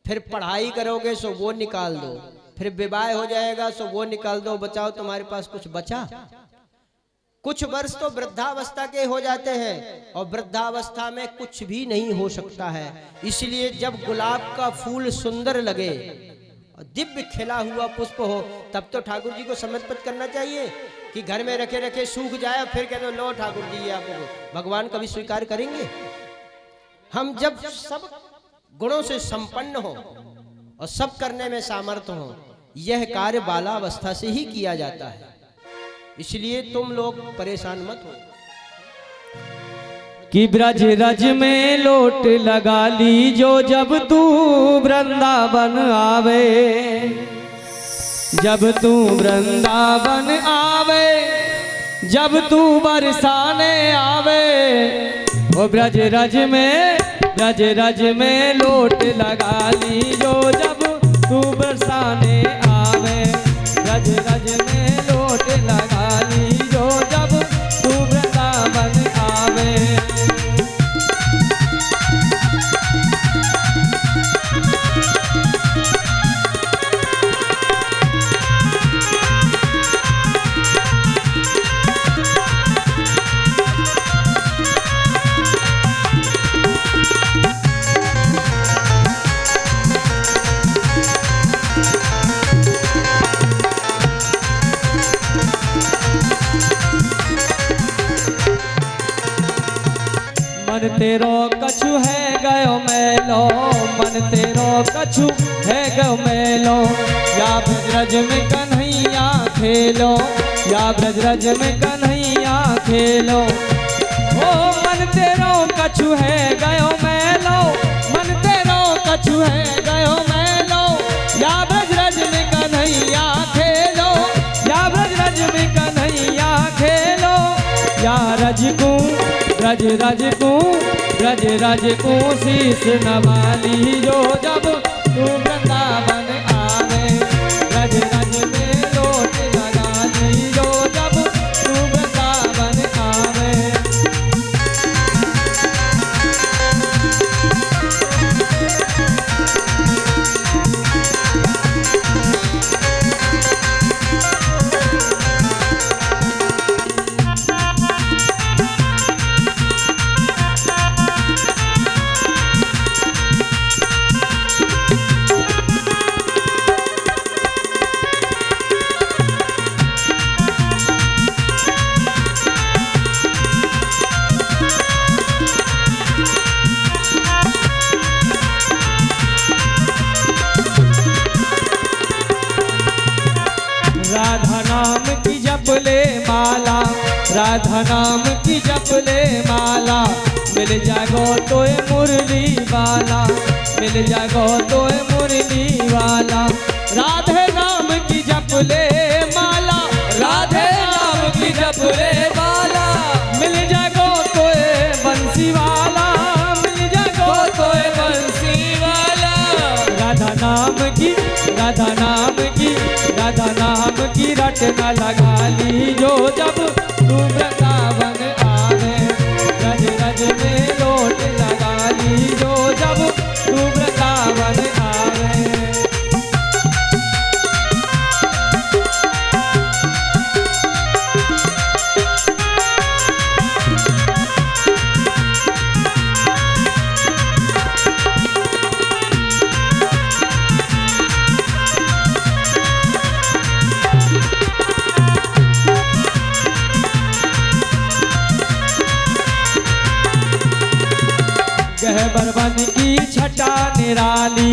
फिर पढ़ाई करोगे सो वो निकाल दो, फिर विवाह हो जाएगा सो वो निकाल दो। बचाओ तुम्हारे पास कुछ बचा? कुछ वर्ष तो वृद्धावस्था के हो जाते हैं, और वृद्धावस्था में कुछ भी नहीं हो सकता है। इसलिए जब गुलाब का फूल सुंदर लगे, दिव्य खिला हुआ पुष्प हो, तब तो ठाकुर जी को समर्पित करना चाहिए कि घर में रखे रखे सूख जाए और फिर कह दो लो ठाकुर जी ये आपको। भगवान कभी स्वीकार करेंगे? हम जब सब गुणों से संपन्न हो और सब करने में सामर्थ्य हो, यह कार्य बालावस्था से ही किया जाता है। इसलिए तुम लोग परेशान मत हो कि ब्रज रज में लोट लगा ली जो जब तू वृंदावन आवे, जब तू वृंदावन आवे, जब तू बरसाने आवे। ओ ब्रज रज में लोट लगा ली जो जब तू बरसाने आवे, ब्रज रज में लोट लगा ली जो जब तू वृंदावन आवे। मन तेरो कछु है गयो मैलो, मन तेरो कछु है गयो मैलो, या ब्रज में कन्हैया खेलो, या ब्रज में कन्हैया खेलो। ओ मन तेरो कछु है गयो मैलो, मन तेरो कछु है गयो मैलो, या ब्रज में कन्हैया खेलो, या ब्रज में कन्हैया खेलो। या रज को शीश नवाली जो जब तू वृंदावन आवे, रज में लोट लगा ली जो जब तू वृंदावन आवे। राधा नाम की जप ले माला, राधा नाम की जप ले माला, मिल जागो तोए मुरली वाला, मिल जागो तोए मुरली वाला। राधे नाम की जप ले माला, राधे नाम की जप ले माला, मिल जागो तोए बंसी वाला, मिल जागो तोए बंसी वाला। राधा नाम की, राधा नाम की, राधा नाम की रटना लगा ली जो जब तू वृंदावन आवे, रज रज में लोट लगा ली जो जब तू वृंदावन आवे। गहबर बन की छटा निराली,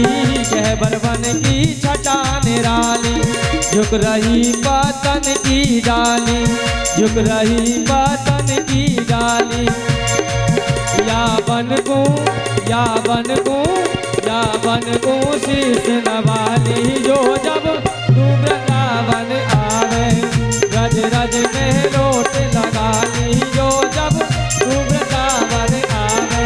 गहबर बन की छटा निराली, झुक रही पतन की डाली, झुक रही पतन की डाली। या बन को, या बन को, या बन को शीश नवाली, जो जब तू वृंदावन आवे, रज रज में लोट लगा ली, जो जब तू वृंदावन आवे।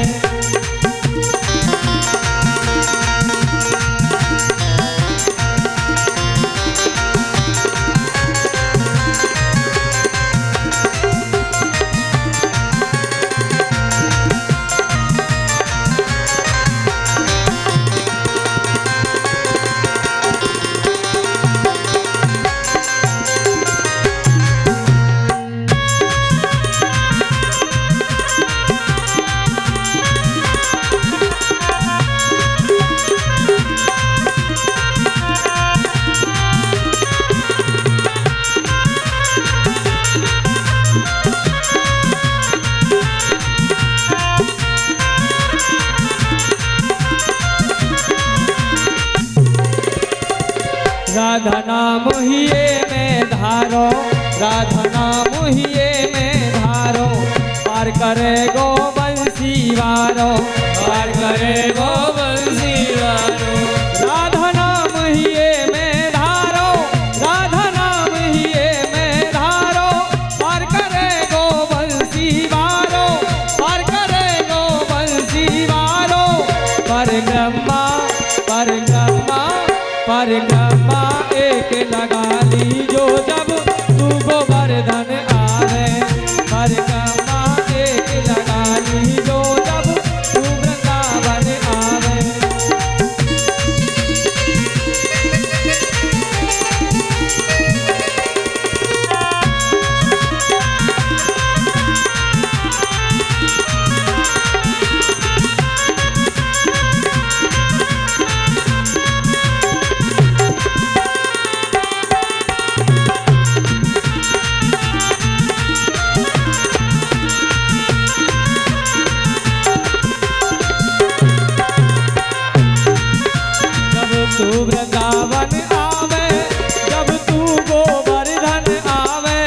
राधा नाम हिये में धारो, राधा नाम हिये में धारो, पार करे गो बंसी वारो, पार करे गो बंसी वारो। राधा नाम हिये में धारो, राधा नाम हिये में धारो, पार करे गो बंसी वारो, पार करे गो बंसी वारो। परिक्रमा परिक्रमा परिक्रमा एक लगा ली, जो जब तू गोवर्धन आवे, परिक्रमा एक लगा ली, जो जब तू वृंदावन आवे। तू वृंदावन आवे, जब तू गोवर्धन आवे,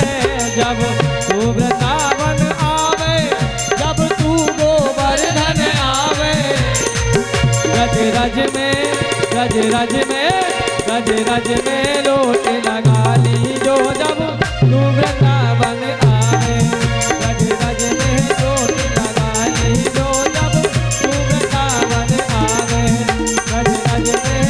जब तू वृंदावन आवे, जब तू गोवर्धन आवे। रज रज में, रज रज में, रज रज में लोट लगा ली, जो जब तू वृंदावन आवे, रज रज में लोट लगा ली, जो जब तू वृंदावन आवे, रज रज में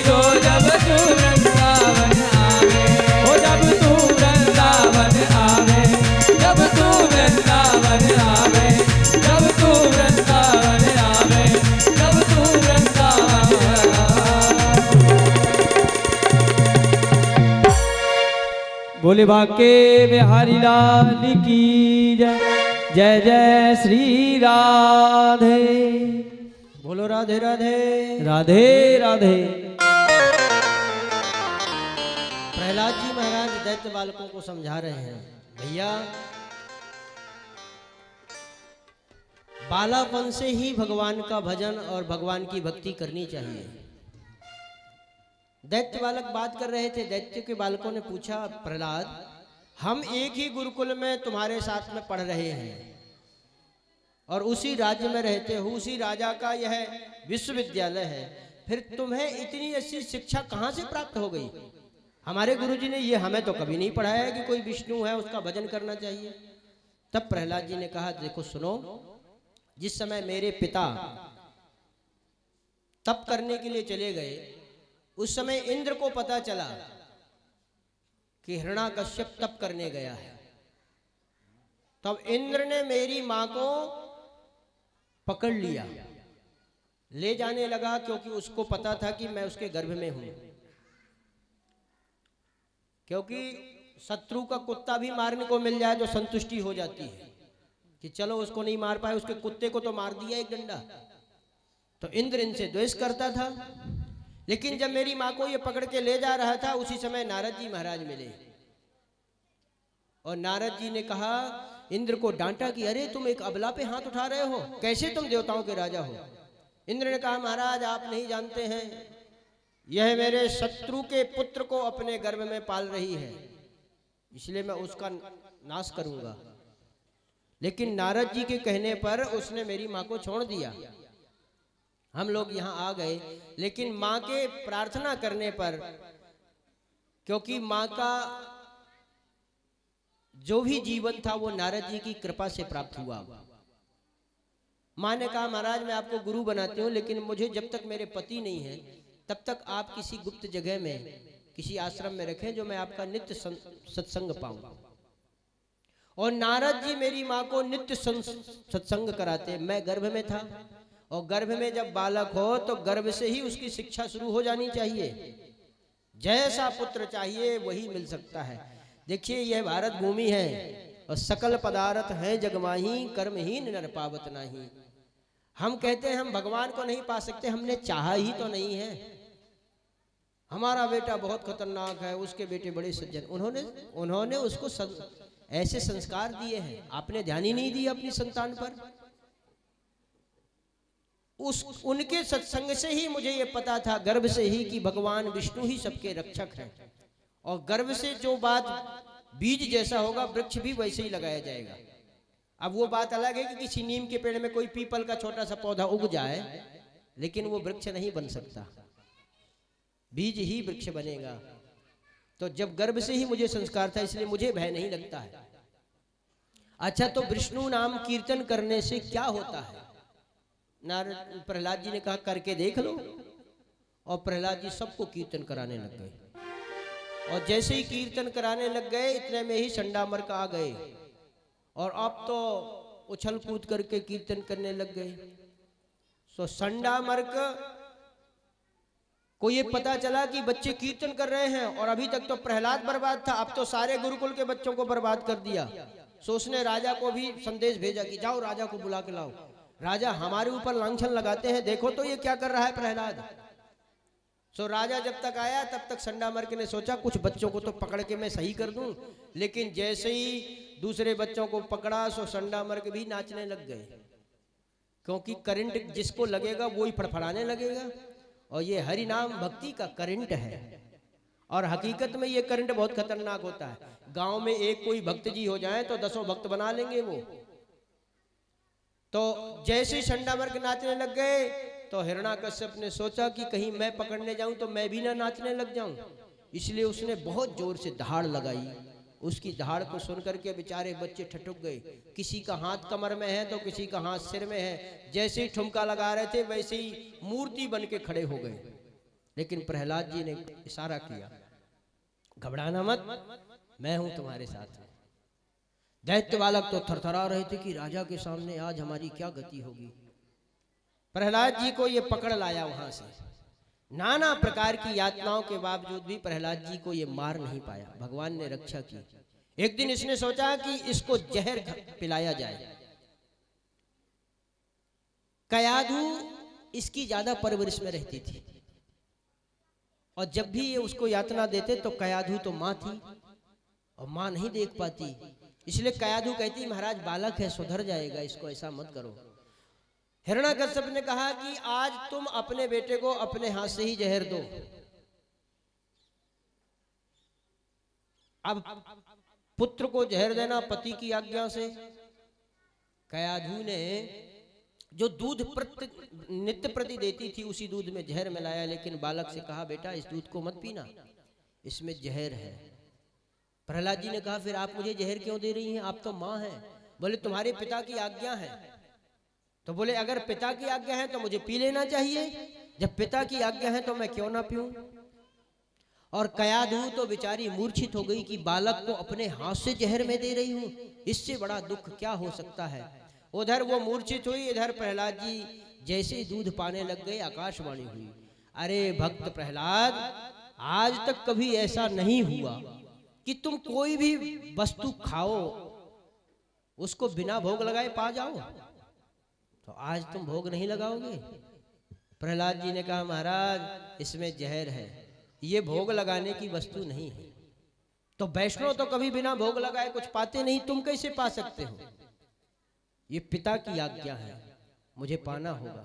जो जब तू वृंदावन आवे, ओ जब तू वृंदावन आवे, जब तू वृंदावन आवे, जब तू वृंदावन आवे, जब तू वृंदावन। बोले बाके बिहारी लाल की जय, जय जय श्री राधे। बोलो राधे राधे, राधे राधे। प्रहलाद जी महाराज दैत्य बालकों को समझा रहे हैं, भैया बालापन से ही भगवान का भजन और भगवान की भक्ति करनी चाहिए। दैत्य बालक बात कर रहे थे, दैत्य के बालकों ने पूछा, प्रहलाद हम एक ही गुरुकुल में तुम्हारे साथ में पढ़ रहे हैं और उसी राज्य में रहते हो, उसी राजा का यह विश्वविद्यालय है, फिर तुम्हें इतनी अच्छी शिक्षा कहाँ से प्राप्त हो गई? हमारे गुरुजी ने ये हमें तो कभी नहीं पढ़ाया कि कोई विष्णु है उसका भजन करना चाहिए। तब प्रहलाद जी ने कहा, देखो सुनो, जिस समय मेरे पिता तप करने के लिए चले गए, उस समय इंद्र को पता चला कि हिरण्याकश्यप तप करने गया है। तब इंद्र ने मेरी मां को पकड़ लिया, ले जाने लगा, क्योंकि उसको पता था कि मैं उसके गर्भ में हूं। क्योंकि शत्रु का कुत्ता भी मारने को मिल जाए तो संतुष्टि हो जाती है कि चलो उसको नहीं मार पाए, उसके कुत्ते को तो मार दिया एक डंडा। तो इंद्र इनसे द्वेष करता था। लेकिन जब मेरी माँ को ये पकड़ के ले जा रहा था, उसी समय नारद जी महाराज मिले और नारद जी ने कहा इंद्र को डांटा कि अरे तुम एक अबला पे हाथ उठा रहे हो, कैसे तुम देवताओं के राजा हो। इंद्र ने कहा महाराज आप नहीं जानते हैं, यह मेरे शत्रु के पुत्र को अपने गर्भ में पाल रही है, इसलिए मैं उसका नाश करूंगा। लेकिन नारद जी के कहने पर उसने मेरी माँ को छोड़ दिया। हम लोग यहाँ आ गए, लेकिन माँ के प्रार्थना करने पर, क्योंकि माँ का जो भी जीवन था वो नारद जी की कृपा से प्राप्त हुआ। माँ ने कहा महाराज मैं आपको गुरु बनाती हूँ, लेकिन मुझे जब तक मेरे पति नहीं है तब तक आप किसी गुप्त जगह में, किसी आश्रम में रखें जो मैं आपका नित्य सत्संग पाऊं। और नारद जी मेरी माँ को नित्य सत्संग कराते। मैं गर्भ में था, और गर्भ में जब बालक हो तो गर्भ से ही उसकी शिक्षा शुरू हो जानी चाहिए। जैसा पुत्र चाहिए वही मिल सकता है। देखिए यह भारत भूमि है और सकल पदार्थ है जगमाही, कर्महीन नर पावत नाही। हम कहते हैं हम भगवान को नहीं पा सकते, हमने चाहा ही तो नहीं है। हमारा बेटा बहुत खतरनाक है, उसके बेटे बड़े सज्जन, उन्होंने उसको ऐसे संस्कार दिए हैं, आपने ध्यान ही नहीं दिया अपनी संतान पर। उनके सत्संग से ही मुझे ये पता था, गर्भ से ही, कि भगवान विष्णु ही सबके रक्षक हैं। और गर्भ से जो बात बीज जैसा होगा वृक्ष भी वैसे ही लगाया जाएगा। अब वो बात अलग है कि किसी नीम के पेड़ में कोई पीपल का छोटा सा पौधा उग जाए, लेकिन वो वृक्ष नहीं बन सकता, बीज ही वृक्ष बनेगा। तो जब गर्भ से ही मुझे संस्कार था, इसलिए मुझे भय नहीं लगता है। अच्छा, तो विष्णु नाम कीर्तन करने से क्या होता है? नारद प्रहलाद जी ने कहा करके देख लो, और प्रहलाद जी सबको कीर्तन कराने लग गए। और जैसे ही कीर्तन कराने लग गए, इतने में ही संडामर्क आ गए, और अब तो उछल कूद करके कीर्तन करने लग गए। सो संडामर्क को ये पता चला कि बच्चे कीर्तन कर रहे हैं, और अभी तक तो प्रहलाद बर्बाद था, अब तो सारे गुरुकुल के बच्चों को बर्बाद कर दिया। सो उसने राजा को भी संदेश भेजा कि जाओ राजा को बुला के लाओ, राजा हमारे ऊपर लांछन लगाते हैं, देखो तो ये क्या कर रहा है प्रहलाद। सो राजा जब तक आया तब तक संडामर्क ने सोचा कुछ बच्चों को तो पकड़ के मैं सही कर दूं, लेकिन जैसे ही दूसरे बच्चों को पकड़ा सो संडामर्क भी नाचने लग गए, क्योंकि करंट जिसको लगेगा वो ही फड़फड़ाने लगेगा। और ये हरि नाम भक्ति का करंट है, और हकीकत में ये करंट बहुत खतरनाक होता है। गांव में एक कोई भक्त जी हो जाए तो 10 भक्त बना लेंगे वो। तो जैसे संडामर्क नाचने लग गए तो हिरण्याकश्यप ने सोचा कि कहीं मैं पकड़ने जाऊं तो मैं भी ना नाचने लग जाऊं, इसलिए उसने बहुत जोर से दहाड़ लगाई। उसकी दहाड़ को सुन करके बेचारे बच्चे ठठुक गए। किसी का हाथ कमर में है तो किसी का हाथ सिर में है। जैसे ही ठुमका लगा रहे थे वैसे ही मूर्ति बन के खड़े हो गए। लेकिन प्रहलाद जी ने इशारा किया, घबराना मत, मैं हूं तुम्हारे साथ। दैत्य बालक तो थरथरा रहे थे कि राजा के सामने आज हमारी क्या गति होगी। प्रहलाद जी को ये पकड़ लाया वहां से। नाना प्रकार की यातनाओं के बावजूद भी प्रहलाद जी को ये मार नहीं पाया, भगवान ने रक्षा की। एक दिन इसने सोचा कि इसको जहर पिलाया जाए। कयाधु इसकी ज्यादा परवरिश में रहती थी, और जब भी ये उसको यातना देते तो कयाधु तो माँ थी और माँ नहीं देख पाती, इसलिए कयाधु कहती महाराज बालक है, सुधर जाएगा, इसको ऐसा मत करो। हिरण्याकश्यप ने कहा कि आज तुम अपने बेटे को अपने हाथ से ही जहर दो। अब पुत्र को जहर देना पति की आज्ञा से। कयाधु ने जो दूध नित्य प्रति देती थी उसी दूध में जहर मिलाया, लेकिन बालक से कहा बेटा इस दूध को मत पीना, इसमें जहर है। प्रहलाद जी ने कहा फिर आप मुझे जहर क्यों दे रही हैं, आप तो माँ हैं। बोले तुम्हारे पिता की आज्ञा है। तो बोले अगर पिता की आज्ञा है तो मुझे पी लेना चाहिए, जब पिता की आज्ञा है तो मैं क्यों ना पीऊं। और कयाधु तो बेचारी मूर्छित हो गई कि बालक को अपने हाथ से जहर में दे रही हूं, इससे बड़ा दुख क्या हो सकता है। उधर वो मूर्छित हुई, इधर प्रहलाद जी जैसे ही दूध पाने लग गए आकाशवाणी हुई, अरे भक्त प्रहलाद, आज तक कभी ऐसा नहीं हुआ कि तुम कोई भी वस्तु खाओ उसको बिना भोग लगाए पा जाओ, तो आज तुम भोग नहीं लगाओगे। प्रहलाद जी ने कहा महाराज इसमें जहर है, ये भोग लगाने की वस्तु नहीं है। तो वैष्णव तो कभी बिना भोग लगाए कुछ पाते नहीं, तुम कैसे पा सकते हो? ये पिता की आज्ञा है, मुझे पाना होगा।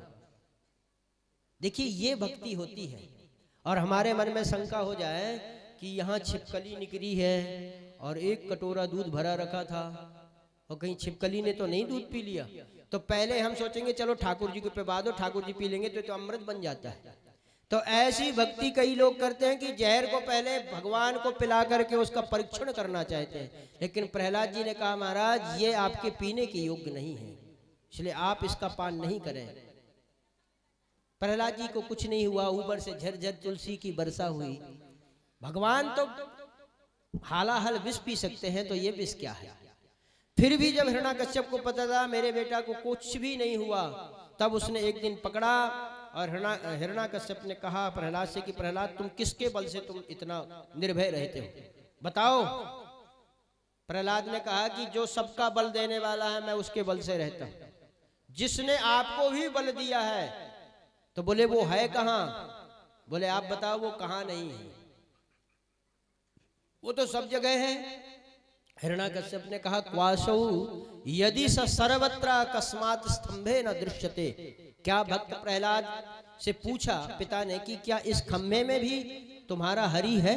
देखिए ये भक्ति होती है। और हमारे मन में शंका हो जाए कि यहाँ छिपकली निकली है और एक कटोरा दूध भरा रखा था और कहीं छिपकली ने तो नहीं दूध पी लिया, तो पहले हम सोचेंगे चलो ठाकुर जी को पिला दो, ठाकुर जी पी लेंगे तो अमृत बन जाता है। तो ऐसी भक्ति कई लोग करते हैं कि जहर को पहले भगवान को पिला करके उसका परीक्षण करना चाहते हैं, लेकिन प्रहलाद जी ने कहा महाराज ये आपके पीने के योग्य नहीं है, इसलिए आप इसका पान नहीं करें। प्रहलाद जी को कुछ नहीं हुआ, ऊपर से झरझर तुलसी की वर्षा हुई। भगवान तो हालाहल विष पी सकते हैं, तो ये विष क्या है? फिर भी जब हिरण्याकश्यप को पता था मेरे बेटा को कुछ भी नहीं हुआ, तब उसने एक दिन पकड़ा और हिरण्याकश्यप ने कहा प्रहलाद से कि प्रहलाद तुम किसके बल से तुम इतना निर्भय रहते हो, बताओ। प्रहलाद ने कहा कि जो सबका बल देने वाला है मैं उसके बल से रहता हूं, जिसने आपको भी बल दिया है। तो बोले वो है कहां? बोले आप बताओ वो कहां नहीं है? वो तो सब जगह है। हिरण्याकश्यप ने कहा क्वासौ यदि स सर्वत्र अकस्मात् स्तंभे न दृश्यते। क्या भक्त प्रहलाद से पूछा पिता ने कि क्या इस खम्भे में भी तुम्हारा हरि है?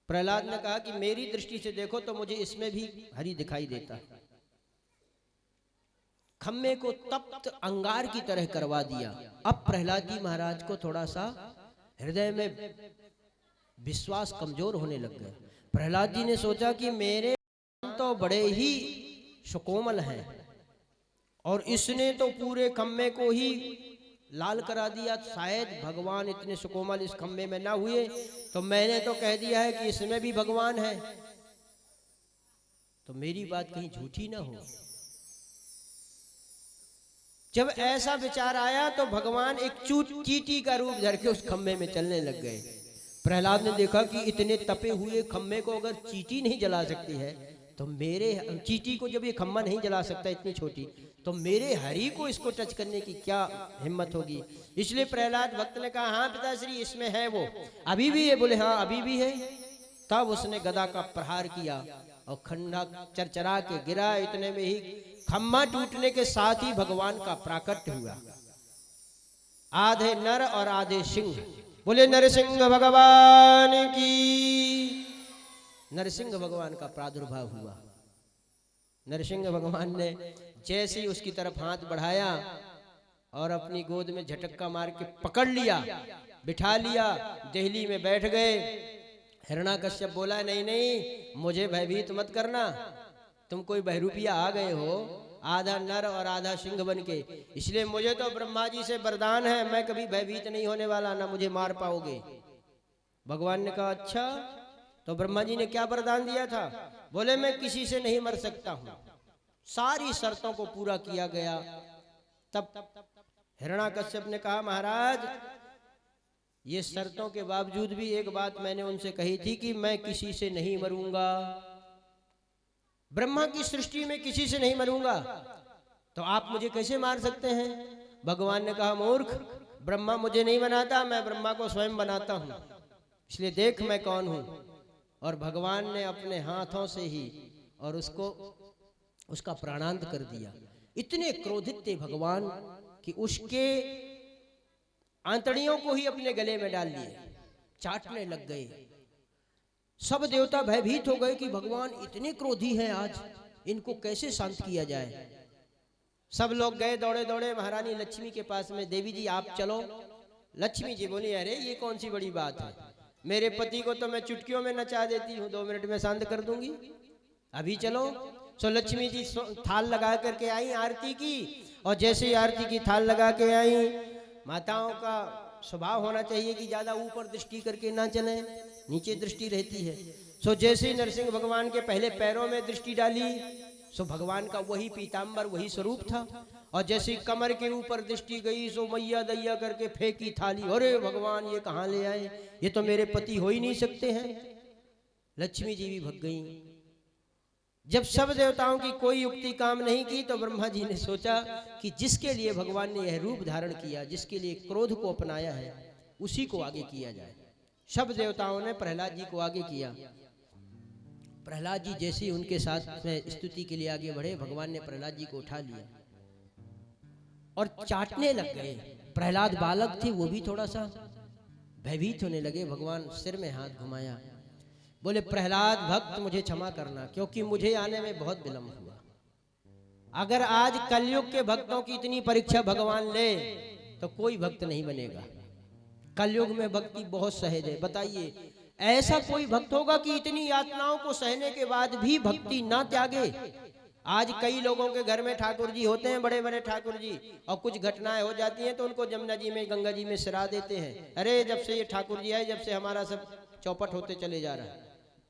प्रहलाद ने कहा कि मेरी दृष्टि से देखो तो मुझे इसमें भी हरि दिखाई देता है। खम्भे को तप्त अंगार की तरह करवा दिया। अब प्रहलाद जी महाराज को थोड़ा सा हृदय में विश्वास कमजोर होने लग गया। प्रहलाद जी ने सोचा कि मेरे तो बड़े ही सुकोमल हैं और इसने तो पूरे खम्भे को ही लाल करा दिया, शायद भगवान इतने सुकोमल इस खम्भे में ना हुए, तो मैंने तो कह दिया है कि इसमें भी भगवान है, तो मेरी बात कहीं झूठी ना हो। जब ऐसा विचार आया तो भगवान एक चींटी का रूप धर के उस खम्भे में चलने लग गए। प्रहलाद ने देखा कि इतने तपे हुए खम्भे को अगर चींटी नहीं जला सकती है, तो मेरे चींटी को जब ये खम्भा नहीं जला सकता इतनी छोटी, तो मेरे हरि को इसको टच करने की क्या हिम्मत होगी। इसलिए प्रहलाद भक्त ने कहा हाँ पिताश्री इसमें है वो, अभी भी है? बोले हाँ अभी भी है। तब उसने गदा का प्रहार किया और खंडा चरचरा के गिरा। इतने में ही खम्भा टूटने के साथ ही भगवान का प्राकट्य हुआ। आधे नर और आधे सिंह। बोले नरसिंह भगवान की। नरसिंह भगवान का प्रादुर्भाव हुआ। नरसिंह भगवान ने जैसे ही उसकी तरफ हाथ बढ़ाया और अपनी गोद में झटक्का मार के पकड़ लिया, बिठा लिया, देहली में बैठ गए। हिरण्याकश्यप बोला नहीं नहीं मुझे भयभीत मत करना, तुम कोई बहरूपिया आ गए हो, आधा नर और आधा सिंह बन के, इसलिए मुझे तो ब्रह्मा जी से वरदान है, मैं कभी भयभीत नहीं होने वाला, ना मुझे मार पाओगे। भगवान ने कहा अच्छा, तो ब्रह्मा जी ने क्या वरदान दिया था? बोले मैं किसी से नहीं मर सकता हूं। सारी शर्तों को पूरा किया गया। तब हिरण्याकश्यप ने कहा महाराज ये शर्तों के बावजूद भी एक बात मैंने उनसे कही थी कि मैं किसी से नहीं मरूंगा, ब्रह्मा की सृष्टि में किसी से नहीं मरूंगा, तो आप मुझे कैसे मार सकते हैं? भगवान ने कहा मूर्ख, ब्रह्मा मुझे नहीं बनाता, मैं ब्रह्मा को स्वयं बनाता हूं, इसलिए देख मैं कौन हूं। और भगवान ने अपने हाथों से ही और उसका प्राणांत कर दिया। इतने क्रोधित थे भगवान कि उसके आंतड़ियों को ही अपने गले में डाल लिए, चाटने लग गए। सब देवता भयभीत हो गए कि भगवान इतने क्रोधी हैं, आज इनको कैसे शांत किया जाए। सब लोग गए दौड़े दौड़े महारानी लक्ष्मी के पास में, देवी जी आप चलो। लक्ष्मी जी बोली अरे ये कौन सी बड़ी बात है, मेरे पति को तो मैं चुटकियों में नचा देती हूँ, 2 मिनट में शांत कर दूंगी, अभी चलो। सो लक्ष्मी जी थाल लगा करके आई आरती की, और जैसे ही आरती की थाल लगा के आई, माताओं का स्वभाव होना चाहिए कि ज्यादा ऊपर दृष्टि करके ना चले, नीचे दृष्टि रहती है। सो जैसे ही नरसिंह भगवान के पहले पैरों में दृष्टि डाली, सो भगवान का वही पीताम्बर वही स्वरूप था, और जैसे कमर के ऊपर दृष्टि गई सो मैया दैया करके फेंकी थाली, अरे भगवान ये कहाँ ले आए, ये तो मेरे पति हो ही नहीं सकते हैं। लक्ष्मी जी भी भग गई। जब सब देवताओं की कोई युक्ति काम नहीं की, तो ब्रह्मा जी ने सोचा कि जिसके लिए भगवान ने यह रूप धारण किया, जिसके लिए क्रोध को अपनाया है, उसी को आगे किया जाए। सब देवताओं ने प्रहलाद जी को आगे किया। प्रहलाद जी जैसे ही उनके साथ में स्तुति के लिए आगे बढ़े, भगवान ने प्रहलाद जी को उठा लिया और चाटने लग गए। प्रहलाद बालक थे, वो भी थोड़ा सा भयभीत होने लगे। भगवान सिर में हाथ घुमाया, बोले प्रहलाद भक्त मुझे क्षमा करना, क्योंकि मुझे आने में बहुत विलंब हुआ। अगर आज कलयुग के भक्तों की इतनी परीक्षा भगवान ले तो कोई भक्त नहीं बनेगा। कलयुग में भक्ति बहुत सहज है। बताइए ऐसा कोई भक्त होगा कि इतनी यातनाओं को सहने के बाद भी भक्ति ना त्यागे? आज कई लोगों के घर में ठाकुर जी होते हैं, बड़े बड़े ठाकुर जी, और कुछ घटनाएं हो जाती हैं तो उनको जमुना जी में, गंगा जी में सिरा देते हैं। अरे जब से ये ठाकुर जी आए, जब से हमारा सब चौपट होते चले जा रहा है।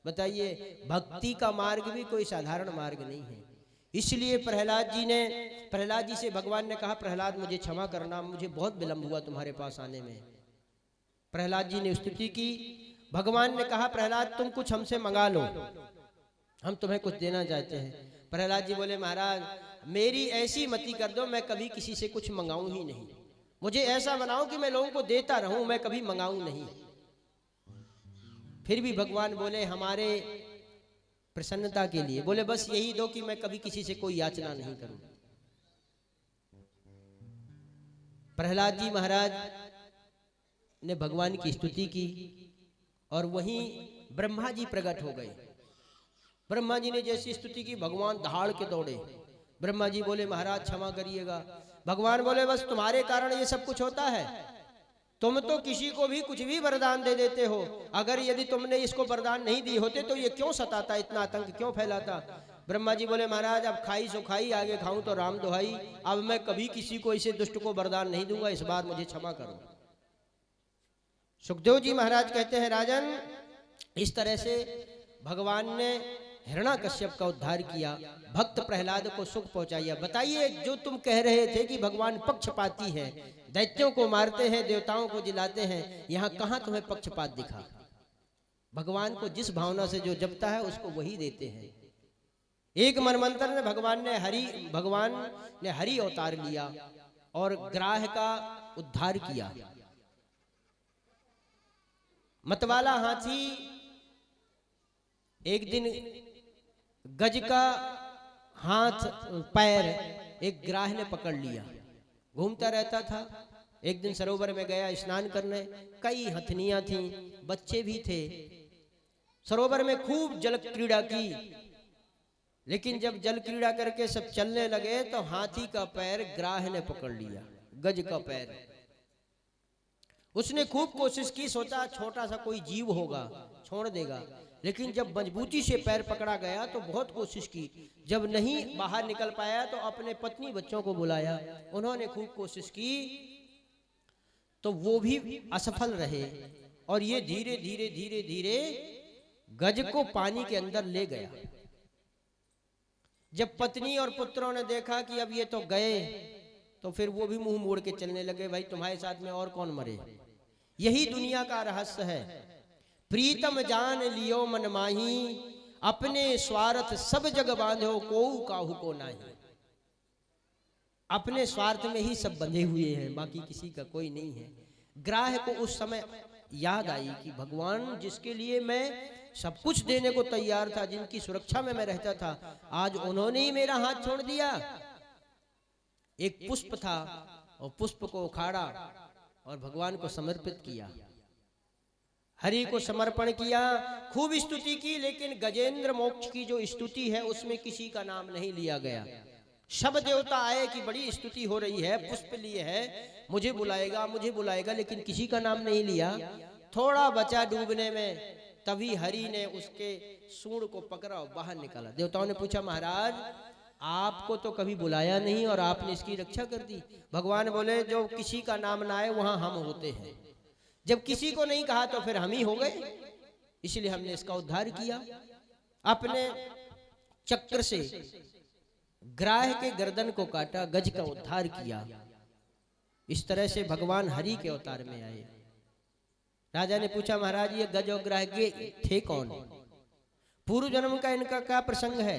बताइए भक्ति का मार्ग भी कोई साधारण मार्ग नहीं है। इसलिए प्रहलाद जी से भगवान ने कहा प्रहलाद मुझे क्षमा करना, मुझे बहुत विलंब हुआ तुम्हारे पास आने में। प्रहलाद जी ने स्तुति की। भगवान ने कहा प्रहलाद तुम कुछ हमसे मंगा लो, हम तुम्हें कुछ देना चाहते हैं। प्रहलाद जी बोले महाराज मेरी ऐसी मति कर दो, मैं कभी किसी से कुछ मंगाऊं ही नहीं। मुझे ऐसा बनाओ कि मैं लोगों को देता रहूं, मैं कभी मंगाऊं नहीं। फिर भी भगवान बोले हमारे प्रसन्नता के लिए, बोले बस यही दो कि मैं कभी किसी से कोई याचना नहीं करूं। प्रहलाद जी महाराज ने भगवान की स्तुति की और वहीं ब्रह्मा जी प्रकट हो गए। ब्रह्मा जी ने जैसी स्तुति की, भगवान दहाड़ के दौड़े। ब्रह्मा जी बोले महाराज क्षमा करिएगा। भगवान बोले बस तुम्हारे कारण ये सब कुछ होता है। तुम तो किसी को भी कुछ भी वरदान दे देते हो, अगर यदि तुमने इसको वरदान नहीं दी होते तो ये क्यों सताता, इतना आतंक क्यों फैलाता। ब्रह्मा जी बोले महाराज अब खाई सो खाई, आगे खाऊं तो राम दुहाई। अब मैं कभी किसी को ऐसे दुष्ट को वरदान नहीं दूंगा, इस बार मुझे क्षमा करो। सुखदेव जी महाराज कहते हैं राजन इस तरह से भगवान ने हिरण्याकश्यप का उद्धार किया, भक्त प्रहलाद को सुख पहुंचाया। बताइए जो तुम कह रहे थे कि भगवान पक्षपाती है, दैत्यों को मारते हैं, देवताओं को जिलाते हैं, यहाँ कहाँ तुम्हें पक्षपात दिखा? भगवान को जिस भावना से जो जपता है उसको वही देते हैं। एक मनमंत्र में भगवान ने हरि अवतार लिया और ग्राह का उद्धार किया। मतवाला हाथी एक दिन गज का हाथ पैर एक ग्राह ने पकड़ लिया, घूमता रहता था। एक दिन सरोवर में गया स्नान करने, कई हथनियां थीं, बच्चे भी थे। सरोवर में खूब जल क्रीड़ा की, लेकिन जब जल क्रीड़ा करके सब चलने लगे तो हाथी का पैर ग्राह ने पकड़ लिया, गज का पैर। उसने खूब कोशिश की, सोचा छोटा सा कोई जीव होगा छोड़ देगा, लेकिन जब मजबूती से पैर पकड़ा गया तो बहुत कोशिश की। जब नहीं बाहर निकल पाया तो अपने पत्नी बच्चों को बुलाया, उन्होंने खूब कोशिश की तो वो भी असफल रहे और ये धीरे धीरे धीरे धीरे गज को पानी के अंदर ले गया। जब पत्नी और पुत्रों ने देखा कि अब ये तो गए तो फिर वो भी मुंह मोड़ के चलने लगे, भाई तुम्हारे साथ में और कौन मरे। यही दुनिया का रहस्य है। प्रीतम जान लियो मन माही, अपने स्वार्थ सब जग बांधो को काहू को नाही। अपने स्वार्थ में ही सब बंधे हुए हैं, बाकी किसी का कोई नहीं है। ग्राह को उस समय याद आई कि भगवान जिसके लिए मैं सब कुछ देने को तैयार था, जिनकी सुरक्षा में मैं रहता था, आज उन्होंने ही मेरा हाथ छोड़ दिया। एक पुष्प था और पुष्प को उखाड़ा और भगवान को समर्पित किया, हरि को समर्पण किया, खूब स्तुति की। लेकिन गजेंद्र मोक्ष की जो स्तुति है उसमें किसी का नाम नहीं लिया गया। सब देवता आए कि बड़ी स्तुति हो रही है, पुष्प लिए है, मुझे बुलाएगा, लेकिन किसी का नाम नहीं लिया। थोड़ा बचा डूबने में, तभी हरि ने उसके सूंड को पकड़ा और बाहर निकाला। देवताओं ने पूछा महाराज आपको तो कभी बुलाया नहीं और आपने इसकी रक्षा कर दी। भगवान बोले जो किसी का नाम ना आए वहां हम होते हैं, जब किसी को नहीं कहा तो फिर हम ही हो गए, इसलिए हमने इसका उद्धार किया। अपने चक्र से ग्राह के गर्दन को काटा, गज का उद्धार किया। इस तरह से भगवान हरि के अवतार में आए। राजा ने पूछा महाराज ये गज और ग्राह के थे कौन? पूर्व जन्म का इनका क्या प्रसंग है?